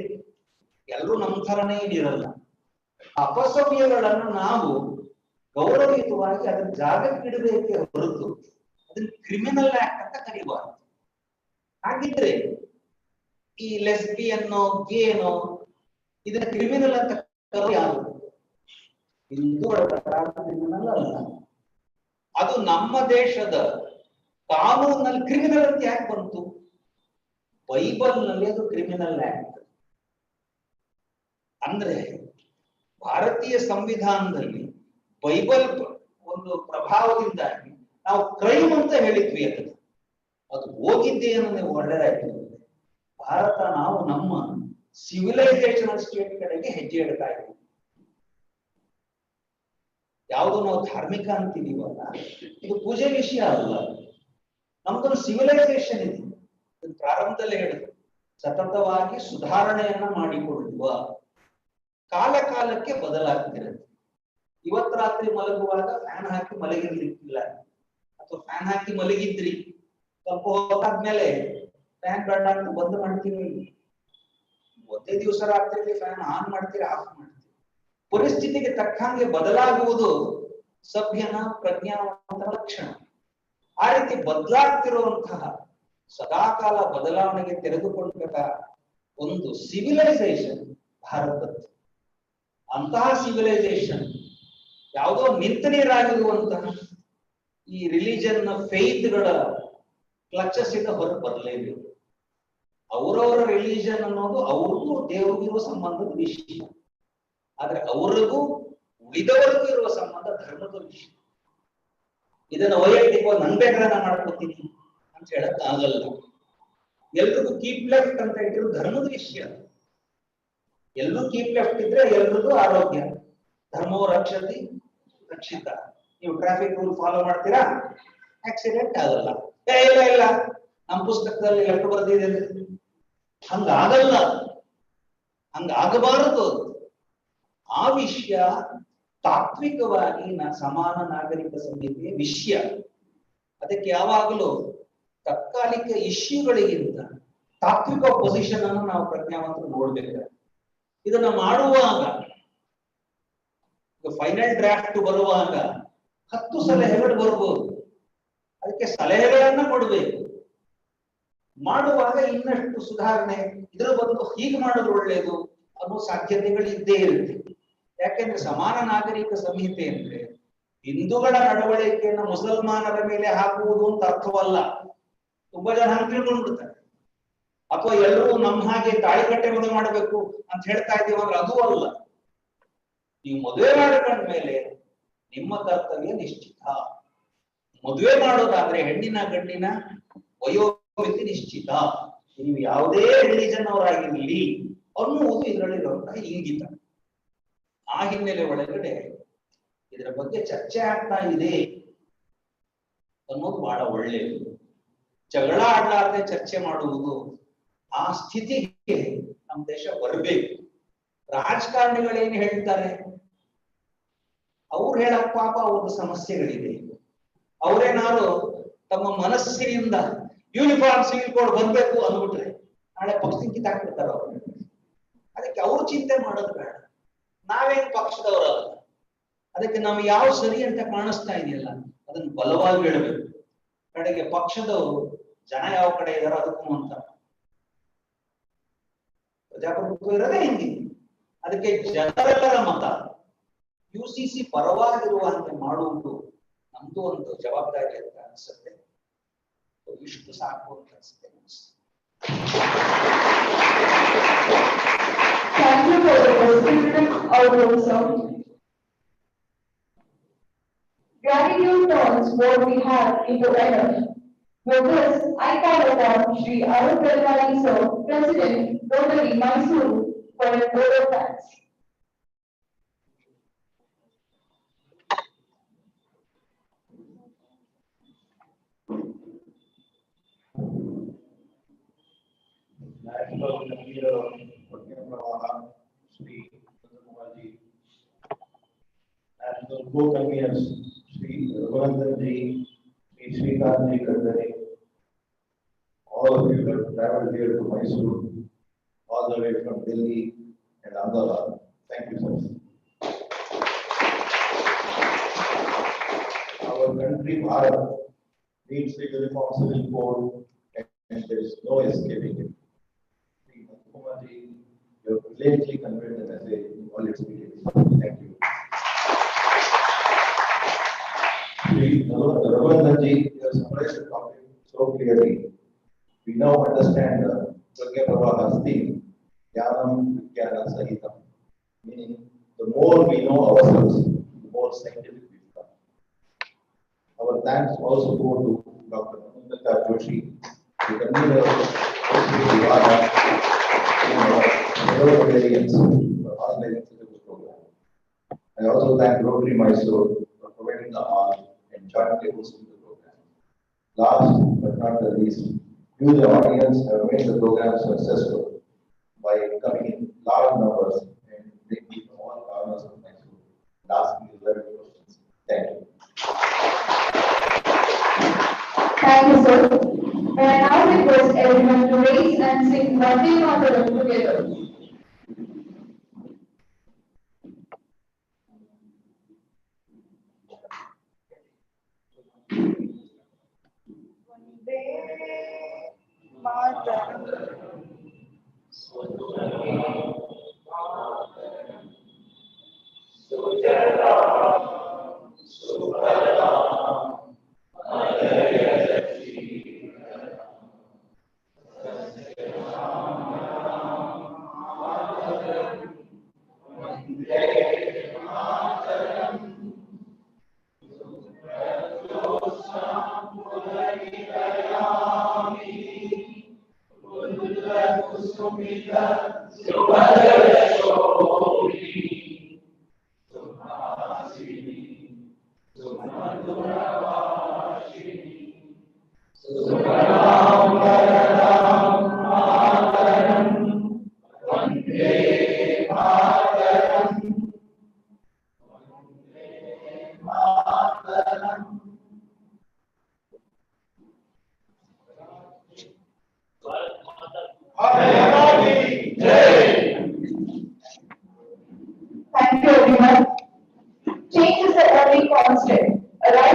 ಎಲ್ಲರೂ ನಮ್ಮ ಥರನೇ ಏನಿರಲ್ಲ. ಅಪಸವ್ಯಗಳನ್ನು ನಾವು ಗೌರವಯುತವಾಗಿ ಅದರ ಜಾಗಕ್ಕೆ ಇಡಬೇಕೆ ಹೊರತು ಅದನ್ನ ಕ್ರಿಮಿನಲ್ ಆಕ್ಟ್ ಅಂತ ಕರೀಬಾರ್ದು. ಹಾಗಿದ್ರೆ ಈ ಲೆಸ್ಬಿಯನ್ನೋ ಗೇನೋ ಇದನ್ನ ಕ್ರಿಮಿನಲ್ ಅಂತ ಕರೆಯೋದು ಯಾರು? ಹಿಂದೂಗಳ ಪ್ರಕಾರ ಕ್ರಿಮಿನಲ್ ಅಲ್ಲ. ಅದು ನಮ್ಮ ದೇಶದ ಕಾನೂನಲ್ಲಿ ಕ್ರಿಮಿನಲ್ ಅಂತ ಯಾಕೆ ಬಂತು? ಬೈಬಲ್ ನಲ್ಲಿ ಅದು ಕ್ರಿಮಿನಲ್ ಆಕ್ಟ್. ಅಂದ್ರೆ ಭಾರತೀಯ ಸಂವಿಧಾನದಲ್ಲಿ ಬೈಬಲ್ ಒಂದು ಪ್ರಭಾವದಿಂದಾಗಿ ನಾವು ಕ್ರೈಮ್ ಅಂತ ಹೇಳಿದ್ವಿ. ಅದು ಹೋಗಿದ್ದೆ ಅನ್ನೋದು ಒಳ್ಳೆದಾಯ್ತು. ಭಾರತ ನಾವು ನಮ್ಮ ಸಿವಿಲೈಸೇಷನಲ್ ಸ್ಟೇಟ್ ಕಡೆಗೆ ಹೆಜ್ಜೆ ಇಡ್ತಾ ಇದ್ದೀವಿ. ಯಾವುದು ನಾವು ಧಾರ್ಮಿಕ ಅಂತಿದೀವಲ್ಲ, ಇದು ಪೂಜೆ ವಿಷಯ ಅಲ್ಲ. ನಮ್ದೊಂದು ಸಿವಿಲೈಸೇಷನ್ ಇದೆ. ಪ್ರಾರಂಭದಲ್ಲೇ ಹೇಳಿದ್ರು, ಸತತವಾಗಿ ಸುಧಾರಣೆಯನ್ನ ಮಾಡಿಕೊಳ್ಳುವ, ಕಾಲ ಕಾಲಕ್ಕೆ ಬದಲಾಗ್ತಿರುತ್ತೆ. ಇವತ್ತು ರಾತ್ರಿ ಮಲಗುವಾಗ ಫ್ಯಾನ್ ಹಾಕಿ ಮಲಗಿರ್ಲಿಕ್ಕಿಲ್ಲ, ಅಥವಾ ಫ್ಯಾನ್ ಹಾಕಿ ಮಲಗಿದ್ರಿ, ಸ್ವಲ್ಪ ಹೊತ್ತಾದ್ಮೇಲೆ ಫ್ಯಾನ್ ಬೇಡ ಅಂತ ಬಂದ್ ಮಾಡ್ತೀವಿ. ಒಂದೇ ದಿವಸ ರಾತ್ರಿ ಫ್ಯಾನ್ ಆನ್ ಮಾಡ್ತೀರಿ, ಆಫ್ ಮಾಡ್ತೀವಿ. ಪರಿಸ್ಥಿತಿಗೆ ತಕ್ಕಂಗೆ ಬದಲಾಗುವುದು ಸಭ್ಯನ ಪ್ರಜ್ಞಾವಂತರ ಲಕ್ಷಣ. ಆ ರೀತಿ ಬದಲಾಗ್ತಿರುವಂತಹ ಸದಾಕಾಲ ಬದಲಾವಣೆಗೆ ತೆರೆದುಕೊಂಡ ಒಂದು ಸಿವಿಲೈಸೇಷನ್ ಭಾರತದ್ದು. ಅಂತಹ ಸಿವಿಲೈಸೇಷನ್ ಯಾವುದೋ ನಿಂತ ನೀರಾಗಿರುವಂತಹ ಈ ರಿಲಿಜನ್ ಫೇತ್ಗಳ ಕ್ಲಚಸ್ ಇಂದ ಹೊರಗೆ ಬರಲೇಬೇಕು. ಅವರವರ ರಿಲಿಜನ್ ಅನ್ನೋದು ಅವ್ರಿಗೂ ದೇವರಿಗಿರುವ ಸಂಬಂಧದ ವಿಷಯ. ಆದ್ರೆ ಅವ್ರಿಗೂ ಉಳಿದವರಿಗೂ ಇರುವ ಸಂಬಂಧ ಧರ್ಮದ ವಿಷಯ. ಇದನ್ನ ವೈಯಕ್ತಿಕವಾಗಿ ನನ್ ಬೇಕಾದ್ರೆ ನಾನು ಮಾಡ್ಕೊತೀನಿ ಅಂತ ಹೇಳಕ್ ಆಗಲ್ಲ. ಎಲ್ರಿಗೂ ಕೀಪ್ ಲೆಫ್ಟ್ ಅಂತ ಇಟ್ಟಿರೋ ಧರ್ಮದ ವಿಷಯ. ಎಲ್ಲರೂ ಕೀಪ್ ಲೆಫ್ಟ್ ಇದ್ರೆ ಎಲ್ರಿಗೂ ಆರೋಗ್ಯ. ಧರ್ಮೋ ರಕ್ಷತಿ ರಕ್ಷಿತ. ನೀವು ಟ್ರಾಫಿಕ್ ರೂಲ್ ಫಾಲೋ ಮಾಡ್ತೀರಾ, ಆಕ್ಸಿಡೆಂಟ್ ಆಗಲ್ಲ. ಇಲ್ಲ ಇಲ್ಲ ನಮ್ಮ ಪುಸ್ತಕದಲ್ಲಿ ಲೆಫ್ಟ್ ಬರ್ದಿದೆ, ಹಂಗಾಗಲ್ಲ, ಹಂಗಾಗಬಾರದು. ಆ ವಿಷಯ ತಾತ್ವಿಕವಾಗಿ ಸಮಾನ ನಾಗರಿಕ ಸಂಹಿತೆಯ ವಿಷಯ. ಅದಕ್ಕೆ ಯಾವಾಗಲೂ ತಾತ್ಕಾಲಿಕ ಇಶ್ಯೂಗಳಿಗಿಂತ ತಾತ್ವಿಕ ಪೊಸಿಷನ್ ಅನ್ನು ನಾವು ಪ್ರಜ್ಞಾವಂತರು ನೋಡ್ಬೇಕು. ಇದನ್ನ ಮಾಡುವಾಗ, ಫೈನಲ್ ಡ್ರಾಫ್ಟ್ ಬರುವಾಗ 10 ಸಲಹೆಗಳು ಬರ್ಬೋದು. ಅದಕ್ಕೆ ಸಲಹೆಗಳನ್ನ ಕೊಡ್ಬೇಕು. ಮಾಡುವಾಗ ಇನ್ನಷ್ಟು ಸುಧಾರಣೆ, ಇದರ ಬದಲು ಹೀಗೆ ಮಾಡೋದು ಒಳ್ಳೆಯದು ಅನ್ನೋ ಸಾಧ್ಯತೆಗಳು ಇದ್ದೇ ಇರುತ್ತೆ. ಯಾಕೆಂದ್ರೆ ಸಮಾನ ನಾಗರಿಕ ಸಂಹಿತೆ ಅಂದ್ರೆ ಹಿಂದೂಗಳ ನಡವಳಿಕೆಯನ್ನು ಮುಸಲ್ಮಾನರ ಮೇಲೆ ಹಾಕುವುದು ಅಂತ ಅರ್ಥವಲ್ಲ. ತುಂಬಾ ಜನ ಹಂಗೆ ತಿಳ್ಕೊಂಡ್ಬಿಡ್ತಾರೆ. ಅಥವಾ ಎಲ್ಲರೂ ನಮ್ಮ ಹಾಗೆ ತಾಳಿಕಟ್ಟೆ ಮದುವೆ ಮಾಡಬೇಕು ಅಂತ ಹೇಳ್ತಾ ಇದ್ದೀವಿ ಅಂದ್ರೆ ಅದು ಅಲ್ಲ. ನೀವು ಮದುವೆ ಮಾಡ್ಕೊಂಡ್ಮೇಲೆ ನಿಮ್ಮ ಕರ್ತವ್ಯ ನಿಶ್ಚಿತ. ಮದುವೆ ಮಾಡೋದಾದ್ರೆ ಹೆಣ್ಣಿನ ಗಂಡಿನ ವಯೋಮಿತಿ ನಿಶ್ಚಿತ. ನೀವು ಯಾವುದೇ ರಿಲಿಜನ್ ಅವರಾಗಿರ್ಲಿ ಅನ್ನುವುದು ಇದರಲ್ಲಿರುವಂತಹ ಇಂಗಿತ. ಆ ಹಿನ್ನೆಲೆ ಒಳಗಡೆ ಇದರ ಬಗ್ಗೆ ಚರ್ಚೆ ಆಗ್ತಾ ಇದೆ ಅನ್ನೋದು ಬಹಳ ಒಳ್ಳೆಯದು. ಜಗಳ ಆಡ್ಲಾರ್ದೆ ಚರ್ಚೆ ಮಾಡುವುದು, ಆ ಸ್ಥಿತಿಗೆ ನಮ್ಮ ದೇಶ ಬರಬೇಕು. ರಾಜಕಾರಣಿಗಳೇನು ಹೇಳ್ತಾರೆ, ಅವ್ರು ಹೇಳಕ್ ಪಾಪ ಅವ್ರದ್ದು ಸಮಸ್ಯೆಗಳಿದೆ. ಅವರೇನಾದ್ರು ತಮ್ಮ ಮನಸ್ಸಿನಿಂದ ಯೂನಿಫಾರ್ಮ್ ಸಿವಿಲ್ ಕೋಡ್ ಬರ್ಬೇಕು ಅಂದ್ಬಿಟ್ರೆ ನಾಳೆ ಪಕ್ಷದಿಂದ ಕಿತ್ತಾಕ್ಬಿಡ್ತಾರ ಅವ್ರು. ಅದಕ್ಕೆ ಅವ್ರು ಚಿಂತೆ ಮಾಡೋದು ಬೇಡ. ನಾವೇನ್ ಪಕ್ಷದವರಲ್ಲ. ಅದಕ್ಕೆ ನಾವು ಯಾವ ಸರಿ ಅಂತ ಕಾಣಿಸ್ತಾ ಇದೆಯಲ್ಲ ಅದನ್ನ ಬಲವಾಗಿ ಹೇಳಬೇಕು. ಕಡೆಗೆ ಪಕ್ಷದವರು ಜನ ಯಾವ ಕಡೆ ಇದಾರೋ ಅದಕ್ಕೂ ಅಂತ ಪ್ರಜಾಪ್ರಭುತ್ವ ಇರೋದೇ ಹಿಂಗೆ. ಅದಕ್ಕೆ ಜನರೆಲ್ಲರ ಮತ UCC ಪರವಾಗಿರುವಂತೆ ಮಾಡುವುದು ನಮ್ದು ಒಂದು ಜವಾಬ್ದಾರಿ ಅಂತ ಅನ್ಸುತ್ತೆ. ಇಷ್ಟು ಸಾಕು ಅಂತ ಅನ್ಸುತ್ತೆ. Thank you for the spirited outlook, sir. Gratitude turns what we have into enough. With this, I call upon Shri Arun Perumalai, sir, President, Rotary, Mysuru, for a vote of thanks. National leader of Pravaha, Shri Chandramohanji. National co-conveners, Shri Raghuvandanji, Shri Srikanthji Kandare. All of you have traveled here to Mysore, all the way from Delhi and Ahmedabad. Thank you, sir. Our country, Bharat, needs the uniform civil code and there is no escaping it. Shri Chandramohanji, you have brilliantly conveyed the message in all its details. Thank you. Shri Raghuvandanji, you have summarized the topic so clearly. We now understand Pragya Pravaha's theme, Jnanam Vijnana Sahitam, meaning the more we know ourselves, the more scientific we become. Our thanks also go to Dr. Manundaka Joshi, the convener of Vivada, and Rotarians for organizing this program. I also thank Rotary Mysore for providing the hall and jointly hosting the program. Last but not the least, you, the audience, have made the program successful by coming in large numbers and bringing from all corners of Mysore and asking 11 questions. Thank you. Thank you, sir. May I now request everyone to raise and sing Vande Mataram together. Vande